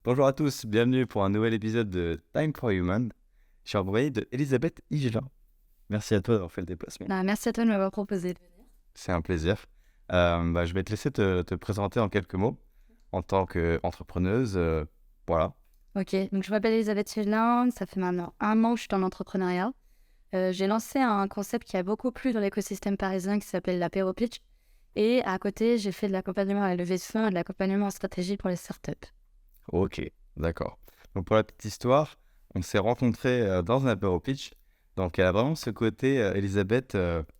Bonjour à tous, bienvenue pour un nouvel épisode de Time for Human. Je suis envoyé de Elisabeth Higelin. Merci à toi d'avoir fait le déplacement. Bah, merci à toi de m'avoir proposé. C'est un plaisir. Je vais te laisser te présenter en quelques mots en tant qu'entrepreneuse. Voilà. Ok, donc je m'appelle Elisabeth Higelin, ça fait maintenant 1 an que je suis en entrepreneuriat. J'ai lancé un concept qui a beaucoup plu dans l'écosystème parisien qui s'appelle l'apéro pitch. Et à côté, j'ai fait de l'accompagnement à la levée de fonds et de l'accompagnement en stratégie pour les startups. Ok, d'accord. Donc pour la petite histoire, on s'est rencontrés dans un apéro pitch. Donc elle a vraiment ce côté, Elisabeth,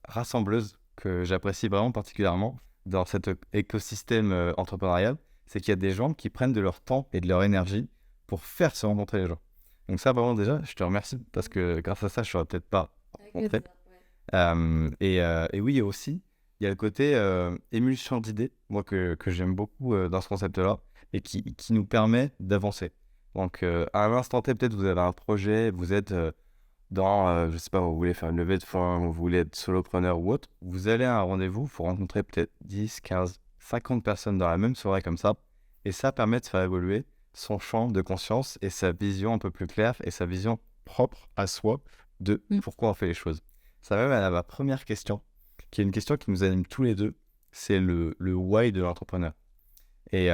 rassembleuse que j'apprécie vraiment particulièrement dans cet écosystème entrepreneurial. C'est qu'il y a des gens qui prennent de leur temps et de leur énergie pour faire se rencontrer les gens. Donc ça, vraiment déjà, je te remercie parce que grâce à ça, je ne serais peut-être pas rencontré. Et oui, aussi, il y a le côté émulsion d'idées, moi que j'aime beaucoup dans ce concept-là, et qui nous permet d'avancer. Donc, à l'instant T, peut-être vous avez un projet, vous êtes je sais pas, vous voulez faire une levée de fonds, vous voulez être solopreneur ou autre, vous allez à un rendez-vous, il faut rencontrer peut-être 10, 15, 50 personnes dans la même soirée comme ça, et ça permet de faire évoluer son champ de conscience et sa vision un peu plus claire et sa vision propre à soi de pourquoi on fait les choses. Ça va même à ma première question, qui est une question qui nous anime tous les deux, c'est le why de l'entrepreneur. Et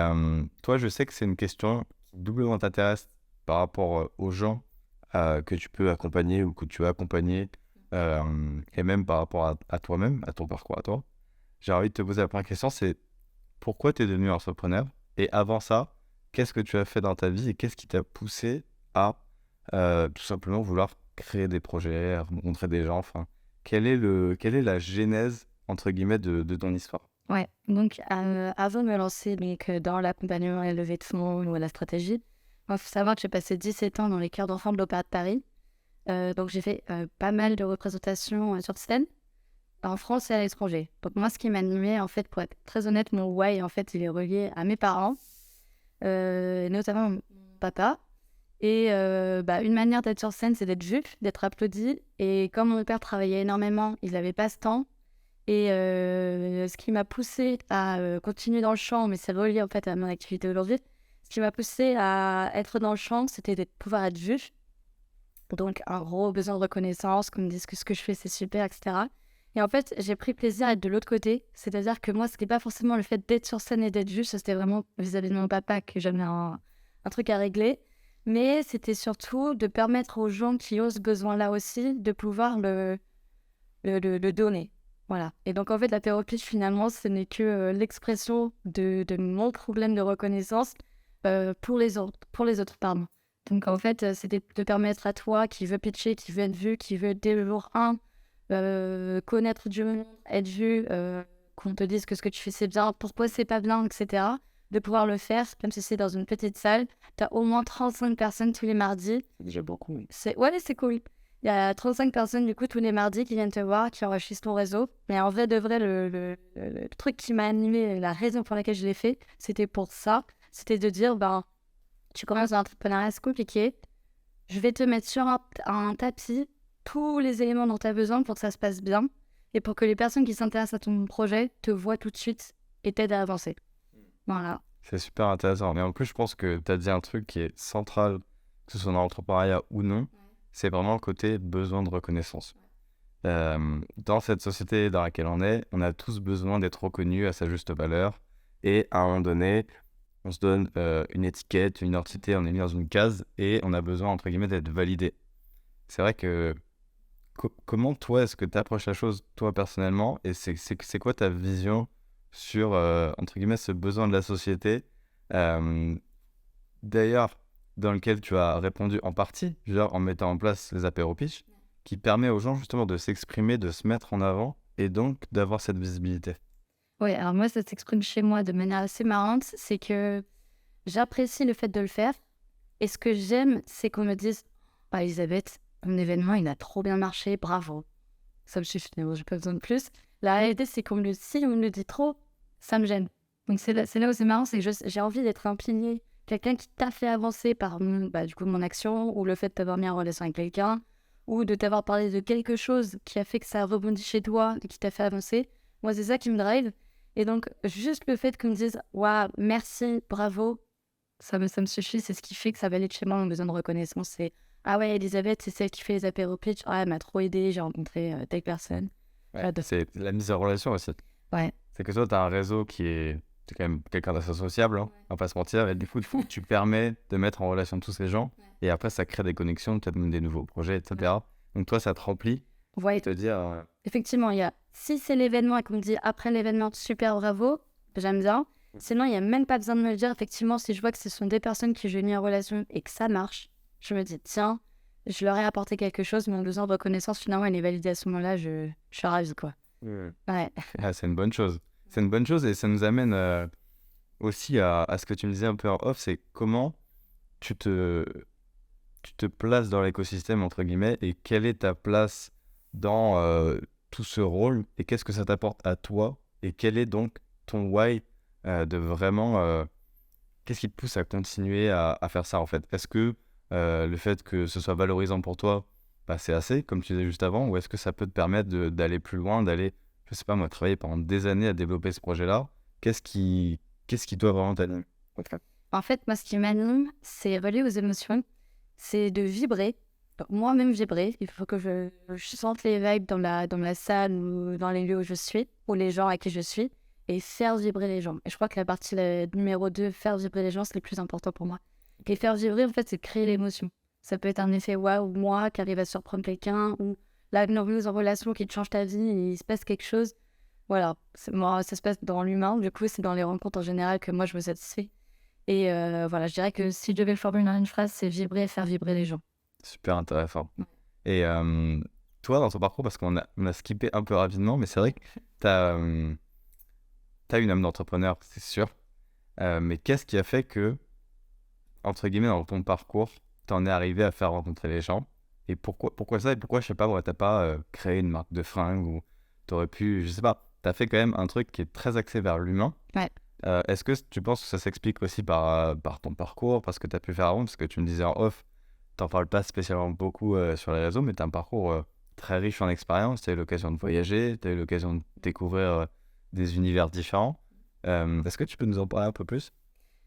toi, je sais que c'est une question qui doublement t'intéresse par rapport aux gens que tu peux accompagner ou que tu as accompagné, et même par rapport à toi-même, à ton parcours à toi. J'ai envie de te poser la première question, c'est pourquoi tu es devenu entrepreneur? Et avant ça, qu'est-ce que tu as fait dans ta vie et qu'est-ce qui t'a poussé à tout simplement vouloir créer des projets, rencontrer des gens, enfin, quelle est la genèse, entre guillemets, de ton histoire? Ouais, donc avant de me lancer dans l'accompagnement à la levée de fonds ou à la stratégie, il faut savoir que j'ai passé 17 ans dans les chœurs d'enfants de l'Opéra de Paris. Donc j'ai fait pas mal de représentations sur scène, en France et à l'étranger. Donc moi, ce qui m'animait, en fait, pour être très honnête, mon why, en fait, il est relié à mes parents, notamment mon papa. Et une manière d'être sur scène, c'est d'être vu, d'être applaudi. Et comme mon père travaillait énormément, il n'avait pas ce temps. Et ce qui m'a poussée à continuer dans le chant, mais c'est relié en fait à mon activité aujourd'hui, ce qui m'a poussée à être dans le chant, c'était de pouvoir être vue. Donc, un gros besoin de reconnaissance, qu'on me dise que ce que je fais, c'est super, etc. Et en fait, j'ai pris plaisir à être de l'autre côté. C'est-à-dire que moi, ce n'était pas forcément le fait d'être sur scène et d'être vue, ça, c'était vraiment vis-à-vis de mon papa que j'avais un truc à régler. Mais c'était surtout de permettre aux gens qui ont ce besoin-là aussi de pouvoir le donner. Voilà. Et donc, en fait, la thérapie, finalement, ce n'est que l'expression de mon problème de reconnaissance pour les autres. Pardon. Donc, en fait, c'était de permettre à toi qui veut pitcher, qui veut être vu, qui veut dès le jour 1 connaître du monde, être vu, qu'on te dise que ce que tu fais c'est bien, pourquoi c'est pas bien, etc. De pouvoir le faire, comme si c'est dans une petite salle. Tu as au moins 35 personnes tous les mardis. C'est déjà beaucoup. Ouais, c'est cool. Il y a 35 personnes, du coup, tous les mardis qui viennent te voir, qui enrichissent ton réseau. Mais en vrai, de vrai, le truc qui m'a animé, la raison pour laquelle je l'ai fait, c'était pour ça. C'était de dire, tu commences dans l'entrepreneuriat, c'est compliqué. Je vais te mettre sur un tapis tous les éléments dont tu as besoin pour que ça se passe bien et pour que les personnes qui s'intéressent à ton projet te voient tout de suite et t'aident à avancer. Voilà. C'est super intéressant. Mais en plus, je pense que tu as dit un truc qui est central, que ce soit dans l'entrepreneuriat ou non, c'est vraiment le côté besoin de reconnaissance. Dans cette société dans laquelle on a tous besoin d'être reconnus à sa juste valeur. Et à un moment donné, on se donne une étiquette, une identité, on est mis dans une case et on a besoin, entre guillemets, d'être validé. C'est vrai que comment toi, est-ce que tu approches la chose, toi, personnellement, et c'est quoi ta vision sur, entre guillemets, ce besoin de la société, euh, d'ailleurs, dans lequel tu as répondu en partie, genre en mettant en place les apéros pitch, qui permet aux gens justement de s'exprimer, de se mettre en avant, et donc d'avoir cette visibilité. Oui, alors moi, ça s'exprime chez moi de manière assez marrante. C'est que j'apprécie le fait de le faire. Et ce que j'aime, c'est qu'on me dise « Elisabeth, mon événement, il a trop bien marché, bravo. » Ça me suffit, j'ai pas besoin de plus. La réalité, c'est qu'on me le dit, si on me le dit trop, ça me gêne. Donc c'est là où c'est marrant, c'est que j'ai envie d'être un pilier, quelqu'un qui t'a fait avancer par mon action, ou le fait de t'avoir mis en relation avec quelqu'un, ou de t'avoir parlé de quelque chose qui a fait que ça rebondit chez toi, et qui t'a fait avancer. Moi, c'est ça qui me drive. Et donc, juste le fait qu'on me dise « Waouh, merci, bravo », Ça me suffit, c'est ce qui fait que ça valide chez moi mon besoin de reconnaissance. C'est ah ouais, Elisabeth, c'est celle qui fait les apéros pitch. Ah, elle m'a trop aidé, j'ai rencontré telle personne. Ouais, J'adore. c'est la mise en relation aussi. Ouais, C'est que toi, tu as un réseau t'es quand même quelqu'un d'assez sociable, hein, on va pas se mentir, et du coup, tu permets de mettre en relation tous ces gens, et après, ça crée des connexions, peut-être même des nouveaux projets, etc. Donc toi, ça te remplit ouais. de te dire, Effectivement, il y a si c'est l'événement et qu'on me dit après l'événement, super, bravo, j'aime bien. Sinon, il n'y a même pas besoin de me le dire. Effectivement, si je vois que ce sont des personnes que j'ai mis en relation et que ça marche, je me dis, tiens, je leur ai apporté quelque chose, mon besoin de reconnaissance, finalement, il est validé à ce moment-là, je suis ravie, quoi. Ouais. ah, c'est une bonne chose. C'est une bonne chose, et ça nous amène aussi à ce que tu me disais un peu en off, c'est comment tu te, tu te places dans l'écosystème, entre guillemets, et quelle est ta place dans tout ce rôle, et qu'est-ce que ça t'apporte à toi, et quel est donc ton why de vraiment... qu'est-ce qui te pousse à continuer à faire ça, en fait? Est-ce que le fait que ce soit valorisant pour toi, bah, c'est assez, comme tu disais juste avant, ou est-ce que ça peut te permettre d'aller plus loin, d'aller, je sais pas moi, travailler pendant des années à développer ce projet-là? Qu'est-ce qui doit vraiment t'animer? En fait, moi, ce qui m'anime, c'est relié aux émotions, c'est de vibrer. Donc, moi-même vibrer, il faut que je sente les vibes dans la salle ou dans les lieux où je suis, ou les gens à qui je suis, et faire vibrer les gens. Et je crois que la partie numéro 2, faire vibrer les gens, c'est le plus important pour moi. Et faire vibrer, en fait, c'est créer l'émotion. Ça peut être un effet waouh, moi qui arrive à surprendre quelqu'un, ou la mise en relation qui te change ta vie, et il se passe quelque chose. Voilà, moi, ça se passe dans l'humain, du coup, c'est dans les rencontres en général que moi je me satisfais. Et voilà, je dirais que si je devais le formuler dans une phrase, c'est vibrer et faire vibrer les gens. Super intéressant. Et toi, dans ton parcours, parce on a skippé un peu rapidement, mais c'est vrai que t'as une âme d'entrepreneur, c'est sûr. Mais qu'est-ce qui a fait que, entre guillemets, dans ton parcours, t'en es arrivé à faire rencontrer les gens? Et pourquoi ça? Et pourquoi, je sais pas, moi, t'as pas créé une marque de fringues ou t'aurais pu, je sais pas, t'as fait quand même un truc qui est très axé vers l'humain. Ouais. Est-ce que tu penses que ça s'explique aussi par ton parcours, parce que t'as pu faire avant? Parce que tu me disais en off, t'en parles pas spécialement beaucoup sur les réseaux, mais t'as un parcours très riche en expérience. T'as eu l'occasion de voyager, t'as eu l'occasion de découvrir des univers différents. Est-ce que tu peux nous en parler un peu plus?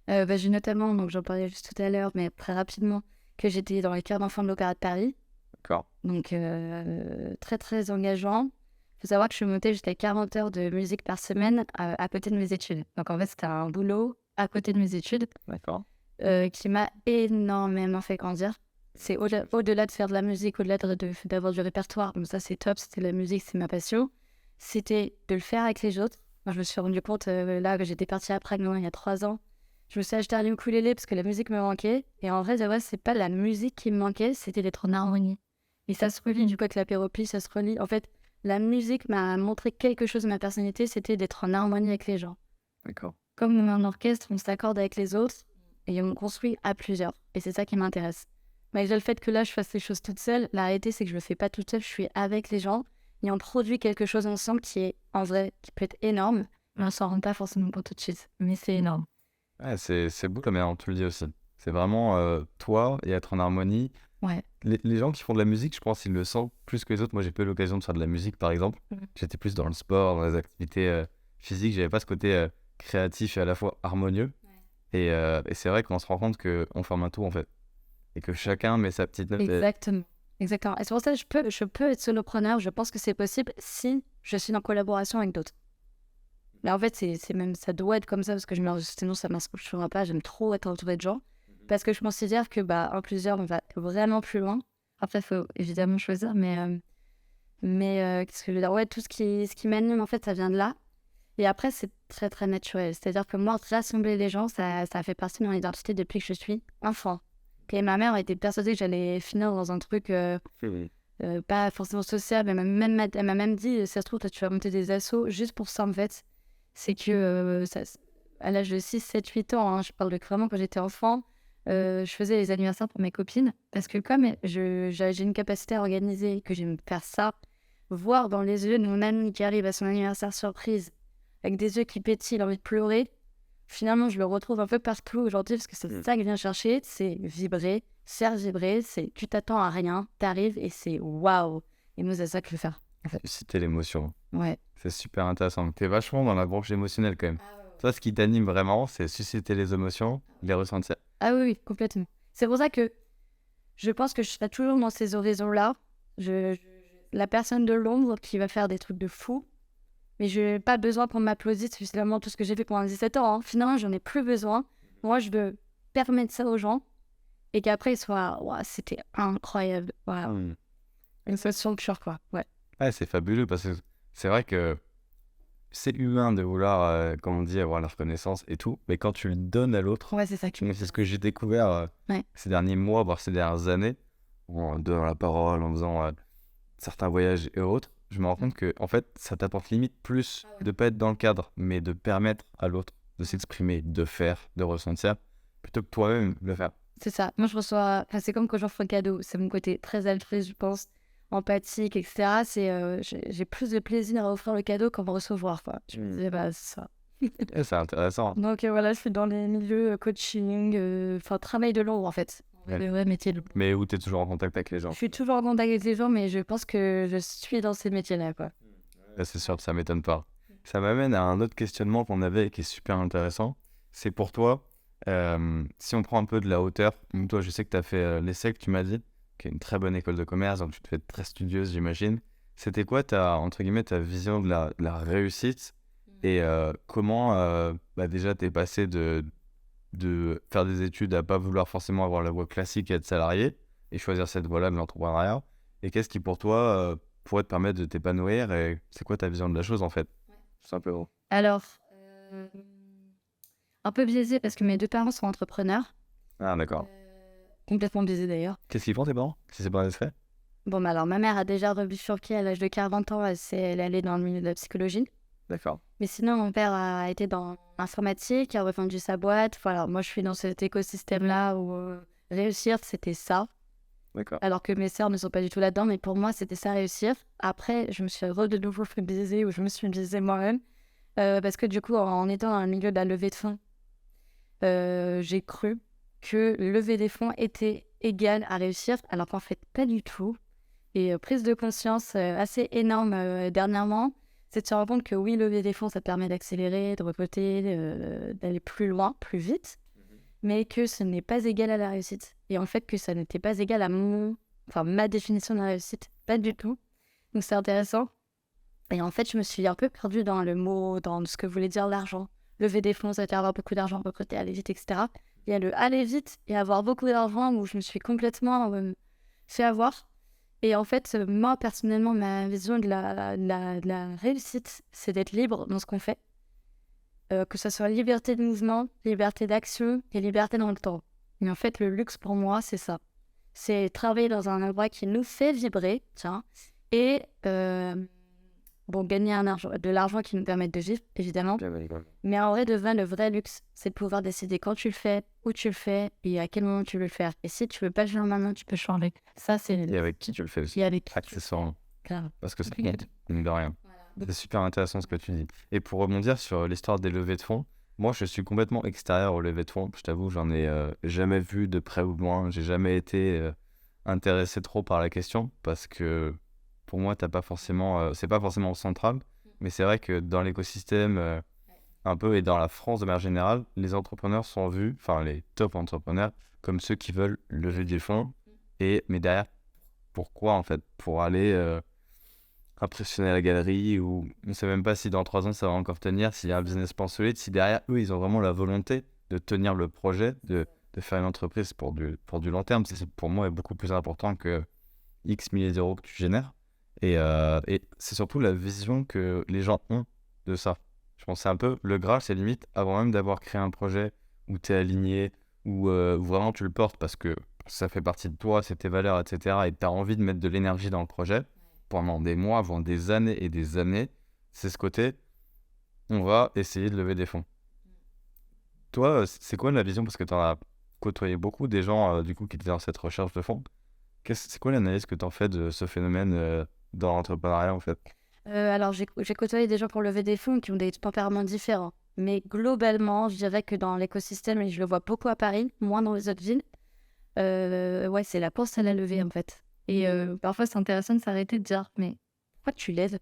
J'ai notamment, donc j'en parlais juste tout à l'heure, mais très rapidement, que j'étais dans les chœurs d'enfants de l'Opéra de Paris. D'accord. Donc très très engageant. Il faut savoir que je montais jusqu'à 40 heures de musique par semaine à côté de mes études. Donc en fait, c'était un boulot à côté de mes études D'accord. qui m'a énormément fait grandir. C'est au-delà de faire de la musique, au-delà d'avoir du répertoire. Donc ça, c'est top, c'était la musique, c'est ma passion. C'était de le faire avec les autres. Moi, je me suis rendu compte, là, que j'étais partie à Prague il y a 3 ans. Je me suis acheté un ukulélé parce que la musique me manquait. Et en vrai, de vrai, c'est pas la musique qui me manquait, c'était d'être en harmonie. Et ça se relie, du coup, avec l'apéropie, ça se relie. En fait, la musique m'a montré quelque chose de ma personnalité, c'était d'être en harmonie avec les gens. D'accord. Comme un orchestre, on s'accorde avec les autres et on construit à plusieurs. Et c'est ça qui m'intéresse. Malgré le fait que là, je fasse les choses toute seule, la réalité, c'est que je le fais pas toute seule, je suis avec les gens et on produit quelque chose ensemble qui est, en vrai, qui peut être énorme. Mais on s'en rend pas forcément compte tout de suite. Mais c'est énorme. Ouais, c'est beau la manière dont tu le dis aussi. C'est vraiment toi et être en harmonie. Ouais. Les gens qui font de la musique, je pense qu'ils le sentent plus que les autres. Moi, j'ai pas eu l'occasion de faire de la musique, par exemple. J'étais plus dans le sport, dans les activités physiques. J'avais pas ce côté créatif et à la fois harmonieux. Et c'est vrai qu'on se rend compte qu'on forme un tout, en fait. Et que chacun met sa petite note. Exactement. Exactement. Et c'est pour ça que je peux être solopreneur. Je pense que c'est possible si je suis en collaboration avec d'autres. Mais en fait, c'est même, ça doit être comme ça parce que sinon ça m'inspirera pas. J'aime trop être entourée de gens parce que je considère que en plusieurs, on va vraiment plus loin. Après, il faut évidemment choisir, mais qu'est-ce que je veux dire? Ouais, ce qui m'anime, en fait, ça vient de là. Et après, c'est très, très naturel. C'est-à-dire que moi, rassembler les gens, ça fait partie de mon identité depuis que je suis enfant. Et ma mère était persuadée que j'allais finir dans un truc pas forcément social, mais elle m'a même dit, ça se trouve, toi, tu vas monter des assos juste pour ça, en fait. C'est que à l'âge de 6, 7, 8 ans, hein, je parle de vraiment quand j'étais enfant, je faisais les anniversaires pour mes copines. Parce que comme j'ai une capacité à organiser, que j'aime faire ça, voir dans les yeux de mon ami qui arrive à son anniversaire surprise, avec des yeux qui pétillent, il a envie de pleurer, finalement, je le retrouve un peu partout aujourd'hui parce que c'est ça que je viens chercher, c'est vibrer, faire vibrer, c'est tu t'attends à rien, t'arrives et c'est waouh. Et moi, c'est ça que je veux faire. En fait. Susciter l'émotion. Ouais. C'est super intéressant. T'es vachement dans la branche émotionnelle quand même. Toi, ce qui t'anime vraiment, c'est susciter les émotions, les ressentir. Ah oui, oui, complètement. C'est pour ça que je pense que je serai toujours dans ces horizons-là. La personne de l'ombre qui va faire des trucs de fou, mais je n'ai pas besoin qu'on m'applaudisse finalement tout ce que j'ai fait pendant 17 ans. Hein. Finalement, j'en ai plus besoin. Moi, je veux permettre ça aux gens et qu'après, ils soient ouah, c'était incroyable. Voilà. Une sensation pure, quoi. Ouais. Ouais, c'est fabuleux parce que c'est vrai que c'est humain de vouloir, comme on dit, avoir la reconnaissance et tout, mais quand tu le donnes à l'autre, Ouais, c'est ça que c'est ce que j'ai découvert Ouais. ces derniers mois, voire ces dernières années, en donnant la parole, en faisant certains voyages et autres, je me rends compte que en fait, ça t'apporte limite plus de pas être dans le cadre, mais de permettre à l'autre de s'exprimer, de faire, de ressentir, plutôt que toi-même le faire. C'est ça. Moi, je reçois. Enfin, c'est comme quand j'offre un cadeau. C'est mon côté très altruiste, je pense, empathique, etc. J'ai plus de plaisir à offrir le cadeau qu'à en recevoir, quoi. Je me disais, bah, c'est ça. Et c'est intéressant. Donc voilà, je suis dans les milieux coaching, enfin, travail de l'ombre, en fait. Ouais. Le vrai métier de l'ombre. Mais où tu es toujours en contact avec les gens. Je suis toujours en contact avec les gens, mais je pense que je suis dans ces métiers-là, quoi. Là, c'est sûr, ça m'étonne pas. Ça m'amène à un autre questionnement qu'on avait et qui est super intéressant. C'est pour toi, si on prend un peu de la hauteur, toi, je sais que tu as fait l'ESSEC, tu m'as dit, qui est une très bonne école de commerce, donc tu te fais très studieuse, j'imagine. C'était quoi entre guillemets, ta vision de la réussite et comment déjà t'es passé de faire des études à pas vouloir forcément avoir la voie classique et être salarié et choisir cette voie-là de l'entrepreneuriat. Et qu'est-ce qui pour toi pourrait te permettre de t'épanouir et c'est quoi ta vision de la chose en fait, tout simplement. Alors, un peu biaisé parce que mes deux parents sont entrepreneurs. Ah d'accord. Complètement biaisé d'ailleurs. Qu'est-ce qu'ils font tes parents, si c'est pas indiscret? Bon, bah alors, ma mère a déjà rebifurqué à l'âge de 40 ans, elle est allée dans le milieu de la psychologie. D'accord. Mais sinon, mon père a été dans l'informatique, a revendu sa boîte. Voilà, moi, je suis dans cet écosystème-là où réussir, c'était ça. D'accord. Alors que mes sœurs ne sont pas du tout là-dedans, mais pour moi, c'était ça, réussir. Après, je me suis de nouveau fait biaiser, ou je me suis biaisée moi-même. Parce que du coup, en étant dans le milieu de la levée de fonds, j'ai cru que lever des fonds était égal à réussir, alors qu'en fait, pas du tout. Et prise de conscience assez énorme dernièrement, c'est de se rendre compte que oui, lever des fonds, ça te permet d'accélérer, de recruter, d'aller plus loin, plus vite, mais que ce n'est pas égal à la réussite. Et en fait, que ça n'était pas égal à ma définition de la réussite, pas du tout. Donc c'est intéressant. Et en fait, je me suis un peu perdue dans le mot, dans ce que voulait dire l'argent. Lever des fonds, ça veut dire avoir beaucoup d'argent, recruter, aller vite, etc. Il y a le aller vite et avoir beaucoup d'argent où je me suis complètement fait avoir. Et en fait, moi, personnellement, ma vision de la réussite, c'est d'être libre dans ce qu'on fait. Que ce soit liberté de mouvement, liberté d'action et liberté dans le temps. Et en fait, le luxe pour moi, c'est ça. C'est travailler dans un endroit qui nous fait vibrer, tiens, et gagner de l'argent qui nous permette de vivre, évidemment. Mais en vrai, le vrai luxe, c'est de pouvoir décider quand tu le fais, où tu le fais et à quel moment tu veux le faire. Et si tu veux pas le faire maintenant, tu peux changer. Ça, c'est... Et avec qui tu le fais aussi. Et avec qui accessoirement. Grave. Parce que c'est mine de rien. C'est super intéressant ce que tu dis. Et pour rebondir sur l'histoire des levées de fonds, moi je suis complètement extérieur aux levées de fonds. Je t'avoue, j'en ai jamais vu de près ou de loin. J'ai jamais été intéressé trop par la question parce que pour moi, t'as pas forcément, c'est pas forcément central. Mais c'est vrai que dans l'écosystème un peu et dans la France de manière générale, les entrepreneurs sont vus, enfin les top entrepreneurs, comme ceux qui veulent lever des fonds. Mais derrière, pourquoi en fait? Pour aller impressionner la galerie ou on ne sait même pas si dans 3 ans ça va encore tenir, s'il y a un business plan solide, si derrière eux ils ont vraiment la volonté de tenir le projet, de faire une entreprise pour du long terme. C'est pour moi est beaucoup plus important que X milliers d'euros que tu génères. Et c'est surtout la vision que les gens ont de ça. Je pense que c'est un peu le Graal, c'est limite avant même d'avoir créé un projet où tu es aligné, où vraiment tu le portes parce que ça fait partie de toi, c'est tes valeurs, etc. Et tu as envie de mettre de l'énergie dans le projet pendant des mois, voire des années et des années. C'est ce côté, on va essayer de lever des fonds. Toi, c'est quoi la vision? Parce que tu en as côtoyé beaucoup des gens du coup qui étaient dans cette recherche de fonds. C'est quoi l'analyse que tu en fais de ce phénomène dans l'entrepreneuriat en fait? Alors, j'ai côtoyé des gens pour lever des fonds qui ont des tempéraments différents. Mais globalement, je dirais que dans l'écosystème, et je le vois beaucoup à Paris, moins dans les autres villes, ouais, c'est la course à la levée en fait. Et parfois, c'est intéressant de s'arrêter de dire, mais pourquoi tu lèves?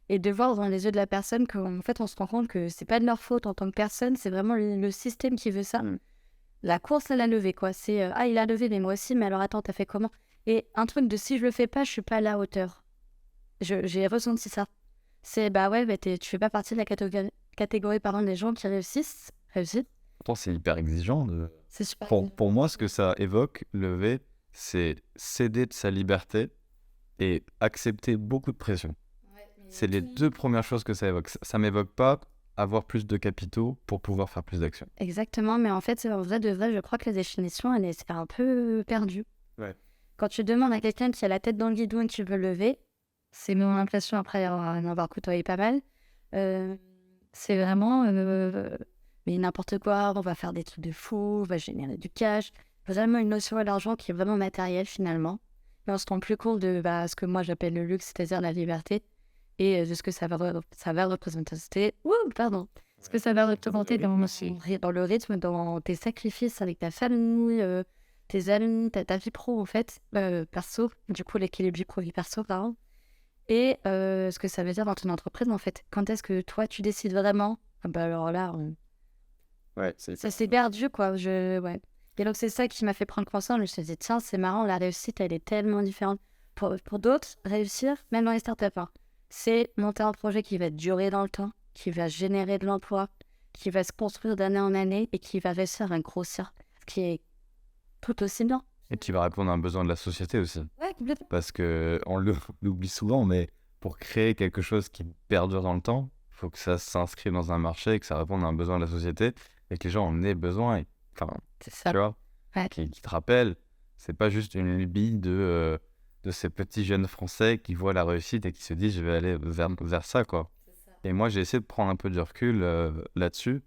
et de voir dans les yeux de la personne qu'en fait, on se rend compte que c'est pas de leur faute en tant que personne, c'est vraiment le système qui veut ça. La course à la levée, quoi. C'est ah, il a levé, mais moi aussi, mais alors attends, t'as fait comment? Et un truc de si je le fais pas, je suis pas à la hauteur. J'ai ressenti ça. C'est bah ouais, bah, tu fais pas partie de la catégorie des gens qui réussissent. Pourtant, c'est hyper exigeant. C'est super. Pour moi, ce que ça évoque, lever, c'est céder de sa liberté et accepter beaucoup de pression. C'est les deux premières choses que ça évoque. Ça m'évoque pas avoir plus de capitaux pour pouvoir faire plus d'actions. Exactement, mais en fait, en vrai de vrai, je crois que la définition, elle est un peu perdue. Ouais. Quand tu demandes à quelqu'un qui a la tête dans le guidon et qui veut lever, c'est mon impression après en avoir côtoyé pas mal, c'est vraiment mais n'importe quoi, on va faire des trucs de fou, on va générer du cash. Vraiment une notion de l'argent qui est vraiment matérielle finalement. Mais on se rend plus compte de ce que moi j'appelle le luxe, c'est-à-dire la liberté, et de ce que ça va représenter. Ce que ça va représenter dans le rythme, dans tes sacrifices avec ta famille, tes amis, ta vie pro en fait, perso, du coup l'équilibre vie pro, vie perso, pardon. Et ce que ça veut dire dans ton entreprise en fait. Quand est-ce que toi tu décides vraiment? Alors là, ça s'est perdu quoi. Ouais. Et donc c'est ça qui m'a fait prendre conscience. Je me suis dit tiens, c'est marrant, la réussite elle est tellement différente. Pour d'autres, réussir, même dans les startups, c'est monter un projet qui va durer dans le temps, qui va générer de l'emploi, qui va se construire d'année en année et qui va réussir à grossir, ce qui est tout aussi bien. Et qui va répondre à un besoin de la société aussi. Ouais, complètement. Parce qu'on l'oublie souvent, mais pour créer quelque chose qui perdure dans le temps, il faut que ça s'inscrive dans un marché et que ça réponde à un besoin de la société et que les gens en aient besoin. C'est ça. Tu vois, ouais. qui te rappelle, c'est pas juste une lubie de ces petits jeunes Français qui voient la réussite et qui se disent je vais aller vers ça, quoi. Et moi, j'ai essayé de prendre un peu de recul là-dessus,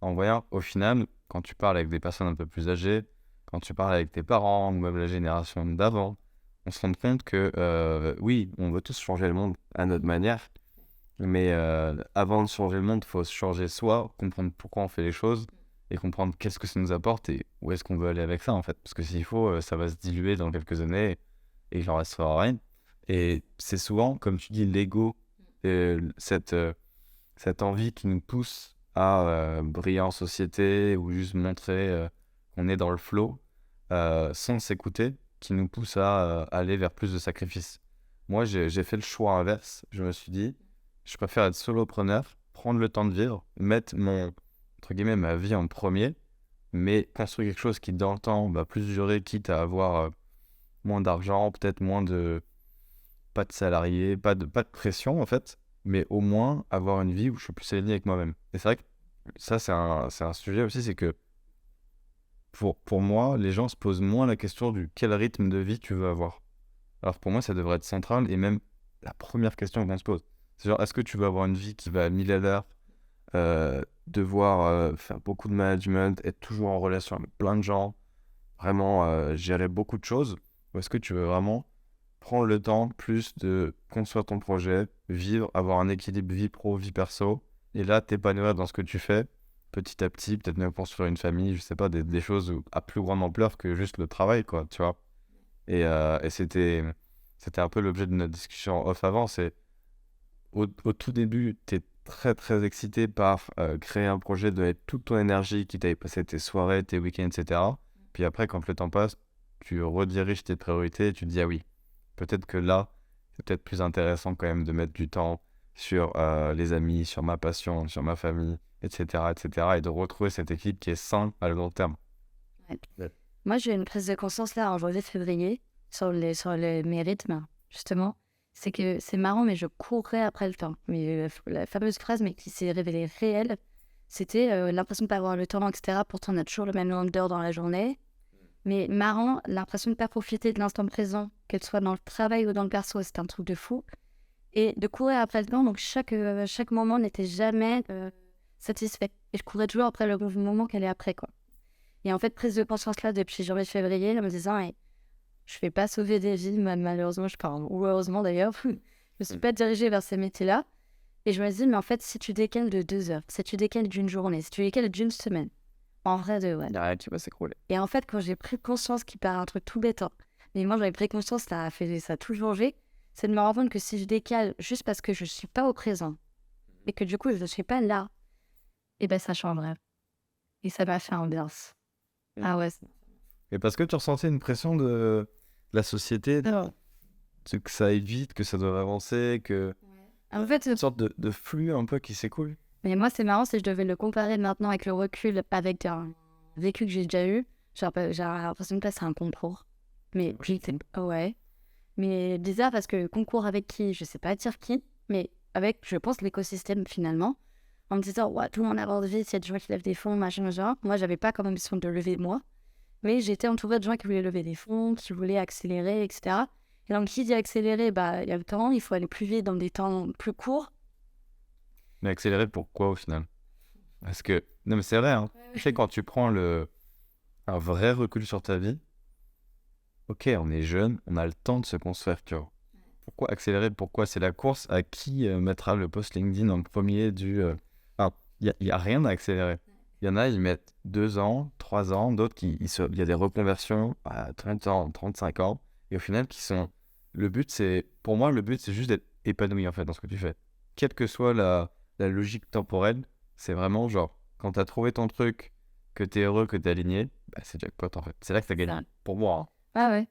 en voyant au final, quand tu parles avec des personnes un peu plus âgées, quand tu parles avec tes parents ou même la génération d'avant, on se rend compte que oui, on veut tous changer le monde à notre manière, mais avant de changer le monde, il faut se changer soi, comprendre pourquoi on fait les choses et comprendre qu'est-ce que ça nous apporte et où est-ce qu'on veut aller avec ça en fait. Parce que s'il faut, ça va se diluer dans quelques années et il en restera rien. Et c'est souvent, comme tu dis, l'ego, cette envie qui nous pousse à briller en société ou juste montrer qu'on est dans le flow sans s'écouter, qui nous pousse à aller vers plus de sacrifices. Moi, j'ai fait le choix inverse. Je me suis dit, je préfère être solopreneur, prendre le temps de vivre, mettre entre guillemets, ma vie en premier, mais construire quelque chose qui, dans le temps, va plus durer, quitte à avoir moins d'argent, peut-être pas de salariés, pas de pression, en fait, mais au moins avoir une vie où je suis plus aligné avec moi-même. Et c'est vrai que ça, c'est un sujet aussi, c'est que pour moi, les gens se posent moins la question du quel rythme de vie tu veux avoir. Alors pour moi, ça devrait être central et même la première question qu'on se pose. C'est genre, est-ce que tu veux avoir une vie qui va à 1000 à l'heure, devoir faire beaucoup de management, être toujours en relation avec plein de gens, vraiment gérer beaucoup de choses, ou est-ce que tu veux vraiment prendre le temps plus de construire ton projet, vivre, avoir un équilibre vie pro, vie perso, et là t'épanouir dans ce que tu fais, petit à petit, peut-être même construire une famille, je sais pas, des choses à plus grande ampleur que juste le travail, quoi, tu vois. Et c'était un peu l'objet de notre discussion off avant, c'est au tout début, t'es très très excité par créer un projet, donner toute ton énergie, quitte à y passer tes soirées, tes week-ends, etc. Puis après, quand le temps passe, tu rediriges tes priorités et tu te dis ah oui, peut-être que là, c'est peut-être plus intéressant quand même de mettre du temps sur les amis, sur ma passion, sur ma famille, etc., etc. et de retrouver cette équipe qui est saine à long terme. Ouais. Moi, j'ai une prise de conscience là en janvier-février sur mes rythmes, justement. C'est que c'est marrant, mais je courais après le temps. Mais la fameuse phrase, mais qui s'est révélée réelle, c'était l'impression de ne pas avoir le temps, etc. Pourtant, on a toujours le même nombre d'heures dans la journée. Mais marrant, l'impression de ne pas profiter de l'instant présent, qu'elle soit dans le travail ou dans le perso, c'est un truc de fou. Et de courir après le temps, donc chaque moment n'était jamais satisfait. Et je courais toujours après le moment qu'elle est après, quoi. Et en fait, prise de conscience là depuis janvier-février, en me disant je ne vais pas sauver des vies, malheureusement, ou heureusement d'ailleurs, je ne me suis pas dirigée vers ces métiers-là. Et je me dis, mais en fait, si tu décales de 2 heures, si tu décales d'une journée, si tu décales d'une semaine, en vrai de ouais. Il n'y a rien qui va s'écrouler. Et en fait, quand j'ai pris conscience, qui paraît un truc tout bête, mais moi j'avais pris conscience, ça a tout changé, c'est de me rendre compte que si je décale juste parce que je suis pas au présent et que du coup je ne suis pas là, et ben ça changerait. Et ça m'a fait ambiance. Ah ouais. Et parce que tu ressentais une pression de la société, que ça aille vite, que ça doit avancer, que En fait, une sorte de flux un peu qui s'écoule. mais moi c'est marrant si je devais le comparer maintenant avec le recul, avec un vécu que j'ai déjà eu, j'ai l'impression que là c'est un concours. Mais ouais. Mais bizarre parce que concours avec qui, je sais pas dire qui, mais avec, je pense, l'écosystème finalement. En me disant, ouais, tout le monde avance vite, il y a des gens qui lèvent des fonds, machin, machin. Moi, j'avais pas comme ambition de lever moi, mais j'étais entourée de gens qui voulaient lever des fonds, qui voulaient accélérer, etc. Et donc, qui dit accélérer, bah, il y a le temps, il faut aller plus vite dans des temps plus courts. Mais accélérer pourquoi au final? Parce que, non mais c'est vrai, hein. Tu sais, quand tu prends un vrai recul sur ta vie, ok, on est jeune, on a le temps de se construire, tu vois. Pourquoi accélérer? Pourquoi c'est la course? À qui mettra le post LinkedIn en premier Enfin, il y a rien à accélérer. Il y en a, ils mettent 2 ans, 3 ans, d'autres il y a des reconversions à 30 ans, 35 ans, et au final, pour moi, le but, c'est juste d'être épanoui, en fait, dans ce que tu fais. Quelle que soit la logique temporelle, c'est vraiment genre, quand tu as trouvé ton truc, que tu es heureux, que tu es aligné, bah, c'est jackpot, en fait. C'est là que tu as gagné, pour moi, hein. Ah ouais.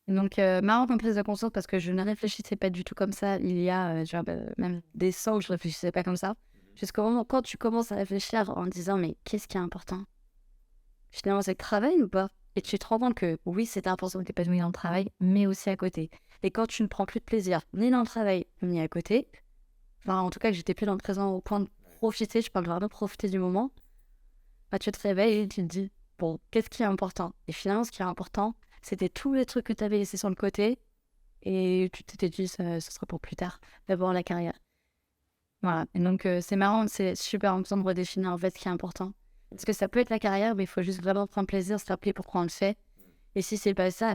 Donc, marrant comme prise de conscience parce que je ne réfléchissais pas du tout comme ça. Il y a genre, même des sangs où je réfléchissais pas comme ça. Jusqu'au moment quand tu commences à réfléchir en disant, mais qu'est-ce qui est important? Finalement, c'est le travail ou pas? Et tu te rends compte que oui, c'est important de t'épanouir dans le travail, mais aussi à côté. Et quand tu ne prends plus de plaisir ni dans le travail, ni à côté, enfin, en tout cas, que j'étais plus dans le présent au point de profiter, je parle vraiment de profiter du moment, bah, tu te réveilles et tu te dis, bon, qu'est-ce qui est important? Et finalement, ce qui est important, c'était tous les trucs que tu avais laissés sur le côté et tu t'étais dit, ce sera pour plus tard, d'abord la carrière. Voilà. Et donc, c'est marrant, c'est super important de redéfinir en fait ce qui est important. Parce que ça peut être la carrière, mais il faut juste vraiment prendre plaisir, se rappeler pourquoi on le fait. Et si c'est pas ça,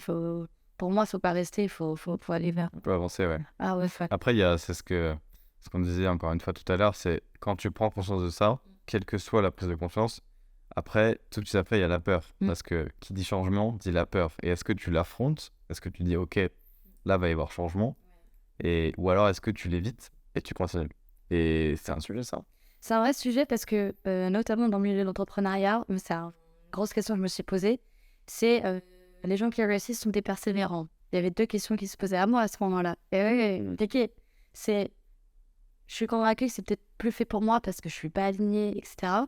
pour moi, il faut pas rester, faut aller vers. On peut avancer, ouais. Ah ouais, Après, c'est ce qu'on disait encore une fois tout à l'heure, c'est quand tu prends conscience de ça, quelle que soit la prise de conscience, après, tout de suite après, il y a la peur. Parce que qui dit changement, dit la peur. Et est-ce que tu l'affrontes? Est-ce que tu dis, ok, là, va y avoir changement? Ou alors, est-ce que tu l'évites et tu continues? Et c'est un sujet, ça. C'est un vrai sujet parce que, notamment dans le milieu de l'entrepreneuriat, c'est une grosse question que je me suis posée, c'est les gens qui réussissent sont des persévérants. Il y avait 2 questions qui se posaient à moi à ce moment-là. Et oui, ok, je suis convaincue que c'est peut-être plus fait pour moi parce que je suis pas alignée, etc.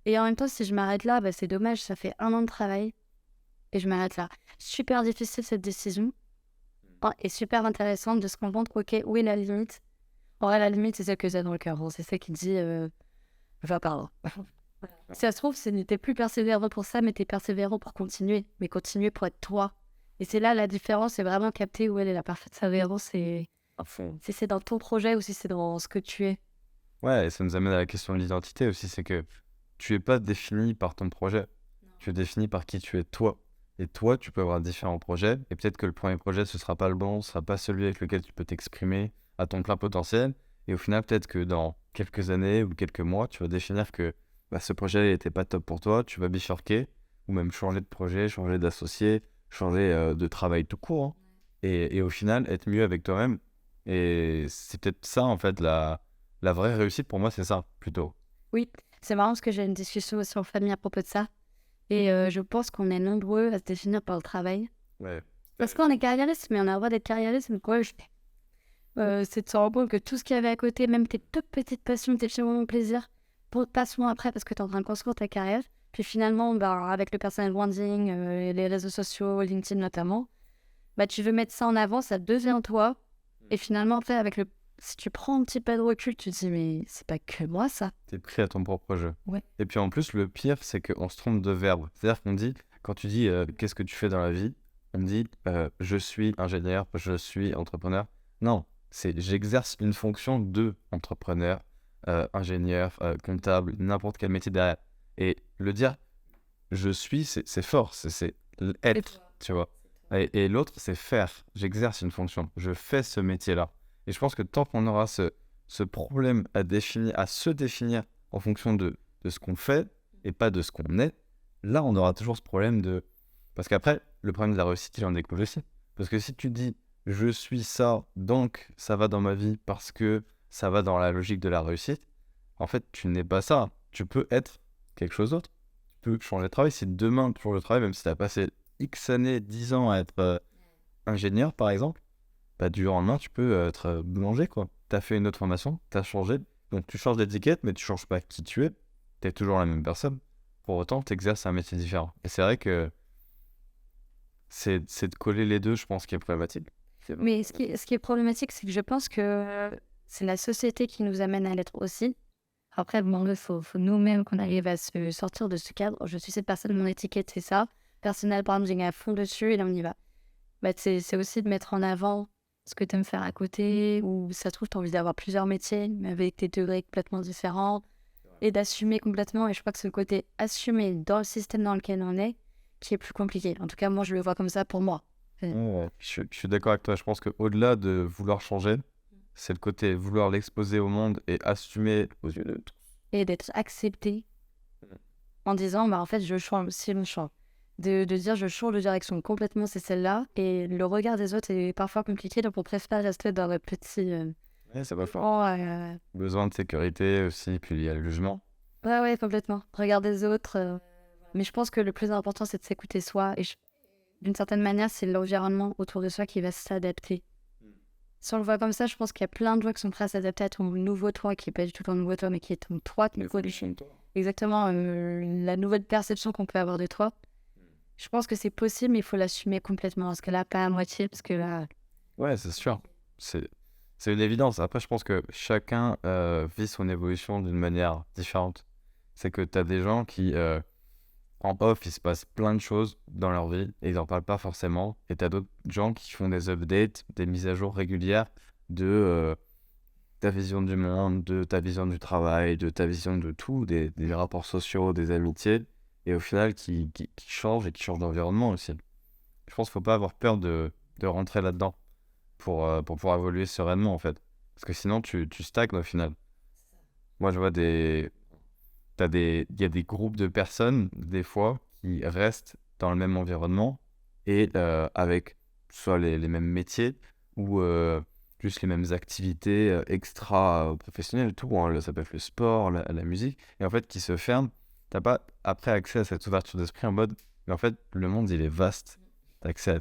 Et en même temps, si je m'arrête là, bah, c'est dommage, ça fait 1 an de travail et je m'arrête là. Super difficile cette décision et super intéressante de se rendre compte, ok, où est la limite? En vrai, la limite, c'est celle que j'ai dans le cœur. Bon, c'est celle qui dit, va par là. Si ça se trouve, ce n'était plus persévérant pour ça, mais t'es persévérant pour continuer. Mais continuer pour être toi. Et c'est là la différence, c'est vraiment capter où elle est la parfaite persévérance. Si c'est dans ton projet ou si c'est dans ce que tu es. Ouais, et ça nous amène à la question de l'identité aussi, c'est que tu es pas défini par ton projet, tu es défini par qui tu es toi. Et toi, tu peux avoir différents projets, et peut-être que le premier projet, ce sera pas le bon, ce sera pas celui avec lequel tu peux t'exprimer à ton plein potentiel, et au final, peut-être que dans quelques années ou quelques mois, tu vas définir que ce projet n'était pas top pour toi, tu vas bifurquer, ou même changer de projet, changer d'associé, changer de travail tout court, hein. Et au final, être mieux avec toi-même. Et c'est peut-être ça, en fait, la vraie réussite pour moi, c'est ça, plutôt. Oui, c'est marrant parce que j'ai une discussion aussi en famille à propos de ça. Et je pense qu'on est nombreux à se définir par le travail. Ouais. Parce qu'on est carriériste, mais on a le droit d'être carriériste. Mais quoi, c'est de se rendre compte que tout ce qu'il y avait à côté, même tes toutes petites passions, tes petits moments de plaisir, passe-moi après parce que tu es en train de construire ta carrière. Puis finalement, bah, avec le personal branding, et les réseaux sociaux, LinkedIn notamment, bah, tu veux mettre ça en avant, ça devient toi. Et finalement, après, si tu prends un petit peu de recul, tu te dis, mais c'est pas que moi ça. T'es pris à ton propre jeu. Ouais. Et puis en plus, le pire, c'est qu'on se trompe de verbe. C'est-à-dire qu'on dit, quand tu dis qu'est-ce que tu fais dans la vie, on dit je suis ingénieur, je suis entrepreneur. Non, c'est j'exerce une fonction de entrepreneur, ingénieur, comptable, n'importe quel métier derrière. Et le dire je suis, c'est fort, c'est être, tu vois. Et l'autre, c'est faire. J'exerce une fonction. Je fais ce métier-là. Et je pense que tant qu'on aura ce problème à se définir en fonction de ce qu'on fait et pas de ce qu'on est, là, on aura toujours ce problème de... Parce qu'après, le problème de la réussite, il en découle aussi. Parce que si tu dis je suis ça, donc ça va dans ma vie parce que ça va dans la logique de la réussite. En fait, tu n'es pas ça. Tu peux être quelque chose d'autre. Tu peux changer de travail. Si demain tu changes de travail, même si tu as passé X années, 10 ans à être ingénieur, par exemple, bah, du jour au lendemain, tu peux être boulanger, quoi. Tu as fait une autre formation, tu as changé. Donc tu changes d'étiquette, mais tu changes pas qui tu es. Tu es toujours la même personne. Pour autant, tu exerces un métier différent. Et c'est vrai que c'est de coller les deux, je pense, qui est problématique. Mais ce qui est problématique, c'est que je pense que c'est la société qui nous amène à l'être aussi. Après, bon, il faut nous-mêmes qu'on arrive à se sortir de ce cadre. Je suis cette personne, mon étiquette, c'est ça. Personnel branding à fond dessus, et là, on y va. Bah, c'est aussi de mettre en avant ce que tu aimes faire à côté, ou ça se trouve, tu as envie d'avoir plusieurs métiers, mais avec des degrés complètement différents, et d'assumer complètement. Et je crois que c'est le côté assumer dans le système dans lequel on est qui est plus compliqué. En tout cas, moi, je le vois comme ça pour moi. Ouais, je suis d'accord avec toi. Je pense qu'au-delà de vouloir changer, c'est le côté vouloir l'exposer au monde et assumer aux yeux de tous. Et d'être accepté en disant, bah, en fait, je change, si je change. De dire, je change de direction complètement, c'est celle-là. Et le regard des autres est parfois compliqué, donc on préfère rester dans le petit... Ouais, ça va fort. oh, Besoin de sécurité aussi, puis il y a le jugement. ouais, complètement. Regard des autres. Mais je pense que le plus important, c'est de s'écouter soi. Et d'une certaine manière, c'est l'environnement autour de soi qui va s'adapter. Si on le voit comme ça, je pense qu'il y a plein de gens qui sont prêts à s'adapter à ton nouveau toi, qui n'est pas du tout ton nouveau toi, mais qui est ton toi. Exactement, la nouvelle perception qu'on peut avoir de toi. Je pense que c'est possible, mais il faut l'assumer complètement. Parce que là, pas à moitié, parce que là... Ouais, c'est sûr. C'est c'est une évidence. Après, je pense que chacun vit son évolution d'une manière différente. C'est que tu as des gens qui, en off, il se passe plein de choses dans leur vie et ils n'en parlent pas forcément. Et tu as d'autres gens qui font des updates, des mises à jour régulières de ta vision du monde, de ta vision du travail, de ta vision de tout, des rapports sociaux, des amitiés. Et au final, qui changent et qui changent d'environnement aussi. Je pense qu'il ne faut pas avoir peur de rentrer là-dedans pour pouvoir évoluer sereinement, en fait. Parce que sinon, tu stagnes au final. Moi, je vois il y a des groupes de personnes, des fois, qui restent dans le même environnement et avec soit les mêmes métiers ou juste les mêmes activités extra-professionnelles, tout, hein, ça peut être le sport, la musique, et en fait, qui se ferment. T'as pas après accès à cette ouverture d'esprit en mode, mais en fait, le monde, il est vaste. T'as accès à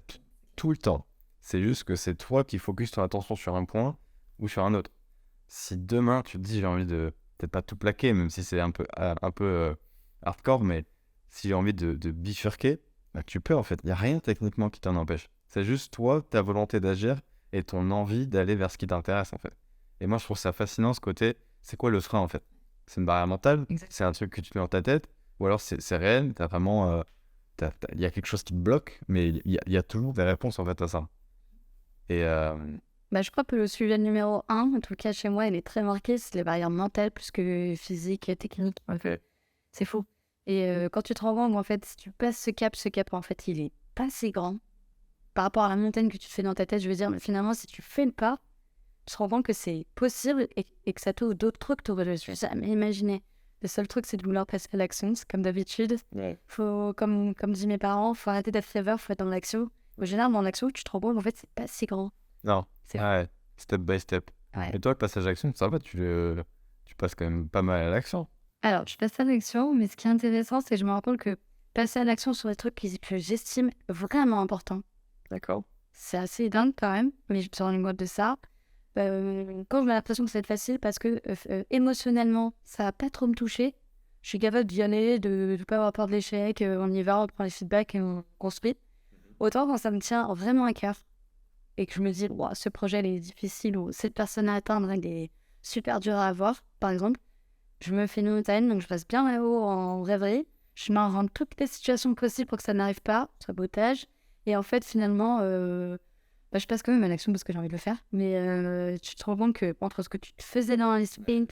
tout le temps. C'est juste que c'est toi qui focuses ton attention sur un point ou sur un autre. Si demain, tu te dis, j'ai envie de peut-être pas tout plaquer, même si c'est un peu hardcore, mais si j'ai envie de bifurquer, bah, tu peux en fait. Il n'y a rien techniquement qui t'en empêche. C'est juste toi, ta volonté d'agir et ton envie d'aller vers ce qui t'intéresse en fait. Et moi, je trouve ça fascinant ce côté. C'est quoi le frein en fait? C'est une barrière mentale? Exact. C'est un truc que tu mets dans ta tête? Ou alors c'est réel? T'as vraiment. Il y a quelque chose qui te bloque, mais il y a toujours des réponses en fait à ça. Et Bah, je crois que le sujet numéro 1, en tout cas chez moi, il est très marqué, c'est les barrières mentales plus que physiques et techniques. C'est fou. Et quand tu te rends compte, en fait, si tu passes ce cap, en fait, il est pas si grand par rapport à la montagne que tu te fais dans ta tête. Je veux dire, mais finalement, si tu fais le pas, tu te rends compte que c'est possible et que ça t'ouvre d'autres trucs que tu n'aurais jamais imaginé. Le seul truc, c'est de vouloir passer à l'action, c'est comme d'habitude. Faut, comme disent mes parents, faut arrêter d'être rêveur, faut être dans l'action. Au général, dans l'action, tu te rends compte qu'en fait, c'est pas si grand. non, C'est ouais, step by step. Ouais. Et toi, le passage à l'action, ça va, tu passes quand même pas mal à l'action. Alors, je passe à l'action, mais ce qui est intéressant, c'est que je me rends compte que passer à l'action sur des trucs que j'estime vraiment importants, D'accord. c'est assez dingue quand même, mais je me suis rendu compte de ça. Quand j'ai l'impression que ça va être facile, parce que émotionnellement, ça va pas trop me toucher. Je suis capable d'y aller, de ne pas avoir peur de l'échec, on y va, on prend les feedbacks et on construit. Autant quand ça me tient vraiment à cœur et que je me dis, wow, ce projet il est difficile ou cette personne à atteindre, elle est super dure à avoir, par exemple, je me fais une montagne, donc je passe bien là-haut en rêverie. Je m'invente toutes les situations possibles pour que ça n'arrive pas, sabotage. Et en fait, finalement, bah, je passe quand même à l'action parce que j'ai envie de le faire. Mais tu te rends compte que entre ce que tu te faisais dans l'esprit,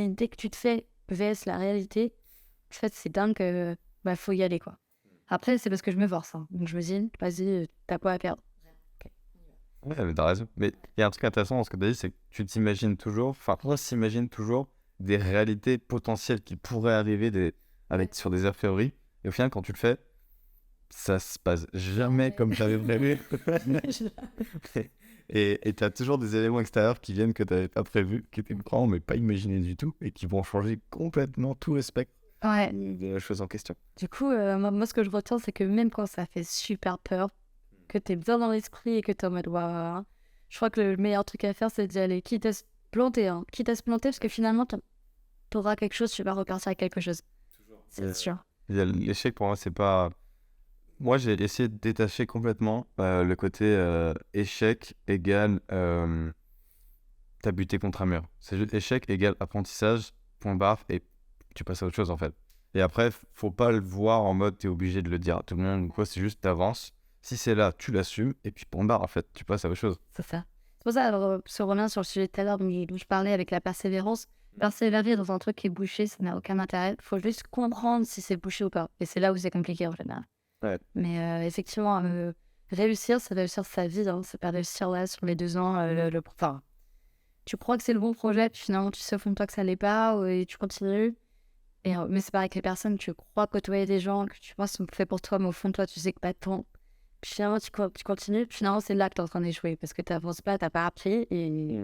dès que tu te fais vs la réalité, en fait, c'est dingue que bah, faut y aller, quoi. Après, c'est parce que je me force. Hein. Donc je me dis, vas-y, t'as quoi à perdre. Ouais, mais t'as raison. Mais il y a un truc intéressant dans ce que t'as dit, c'est que tu t'imagines toujours, enfin, on s'imagine toujours des réalités potentielles qui pourraient arriver sur des a priori. Et au final, quand tu le fais, ça se passe jamais comme t'avais prévu. Et tu as toujours des éléments extérieurs qui viennent que tu n'avais pas prévus, qui étaient grands mais pas imaginés du tout, et qui vont changer complètement tout le spectre Ouais. de la chose en question. Du coup, moi, ce que je retiens, c'est que même quand ça fait super peur, que t'es bien dans l'esprit et que t'es en mode waouh, je crois que le meilleur truc à faire, c'est d'y aller, quitte à se planter, hein. Quitte à se planter, parce que finalement, t'auras quelque chose, tu vas repartir avec quelque chose. C'est sûr. L'échec, pour moi, c'est pas... Moi, j'ai essayé de détacher complètement le côté échec égale t'as buté contre un mur. C'est juste échec égale apprentissage, point barre, et tu passes à autre chose en fait. Et après, faut pas le voir en mode t'es obligé de le dire à tout le monde ou quoi, c'est juste t'avances. Si c'est là, tu l'assumes, et puis point barre en fait, tu passes à autre chose. C'est ça. C'est pour ça, alors, se revient sur le sujet de tout à l'heure dont je parlais avec la persévérance. Persévérer dans un truc qui est bouché, ça n'a aucun intérêt. Il faut juste comprendre si c'est bouché ou pas. Et c'est là où c'est compliqué en général. Ouais. Mais effectivement, réussir, c'est réussir sa vie. Hein. C'est pas réussir là sur les 2 ans. Enfin, tu crois que c'est le bon projet, puis finalement tu sais au fond de toi que ça l'est pas, et tu continues. Mais c'est pareil avec les personnes, tu crois côtoyer des gens que tu penses sont faits pour toi, mais au fond de toi, tu sais que pas tant. Puis finalement, tu continues, puis finalement, c'est là que tu es en train d'échouer, parce que tu n'avances pas, tu n'as pas appris, et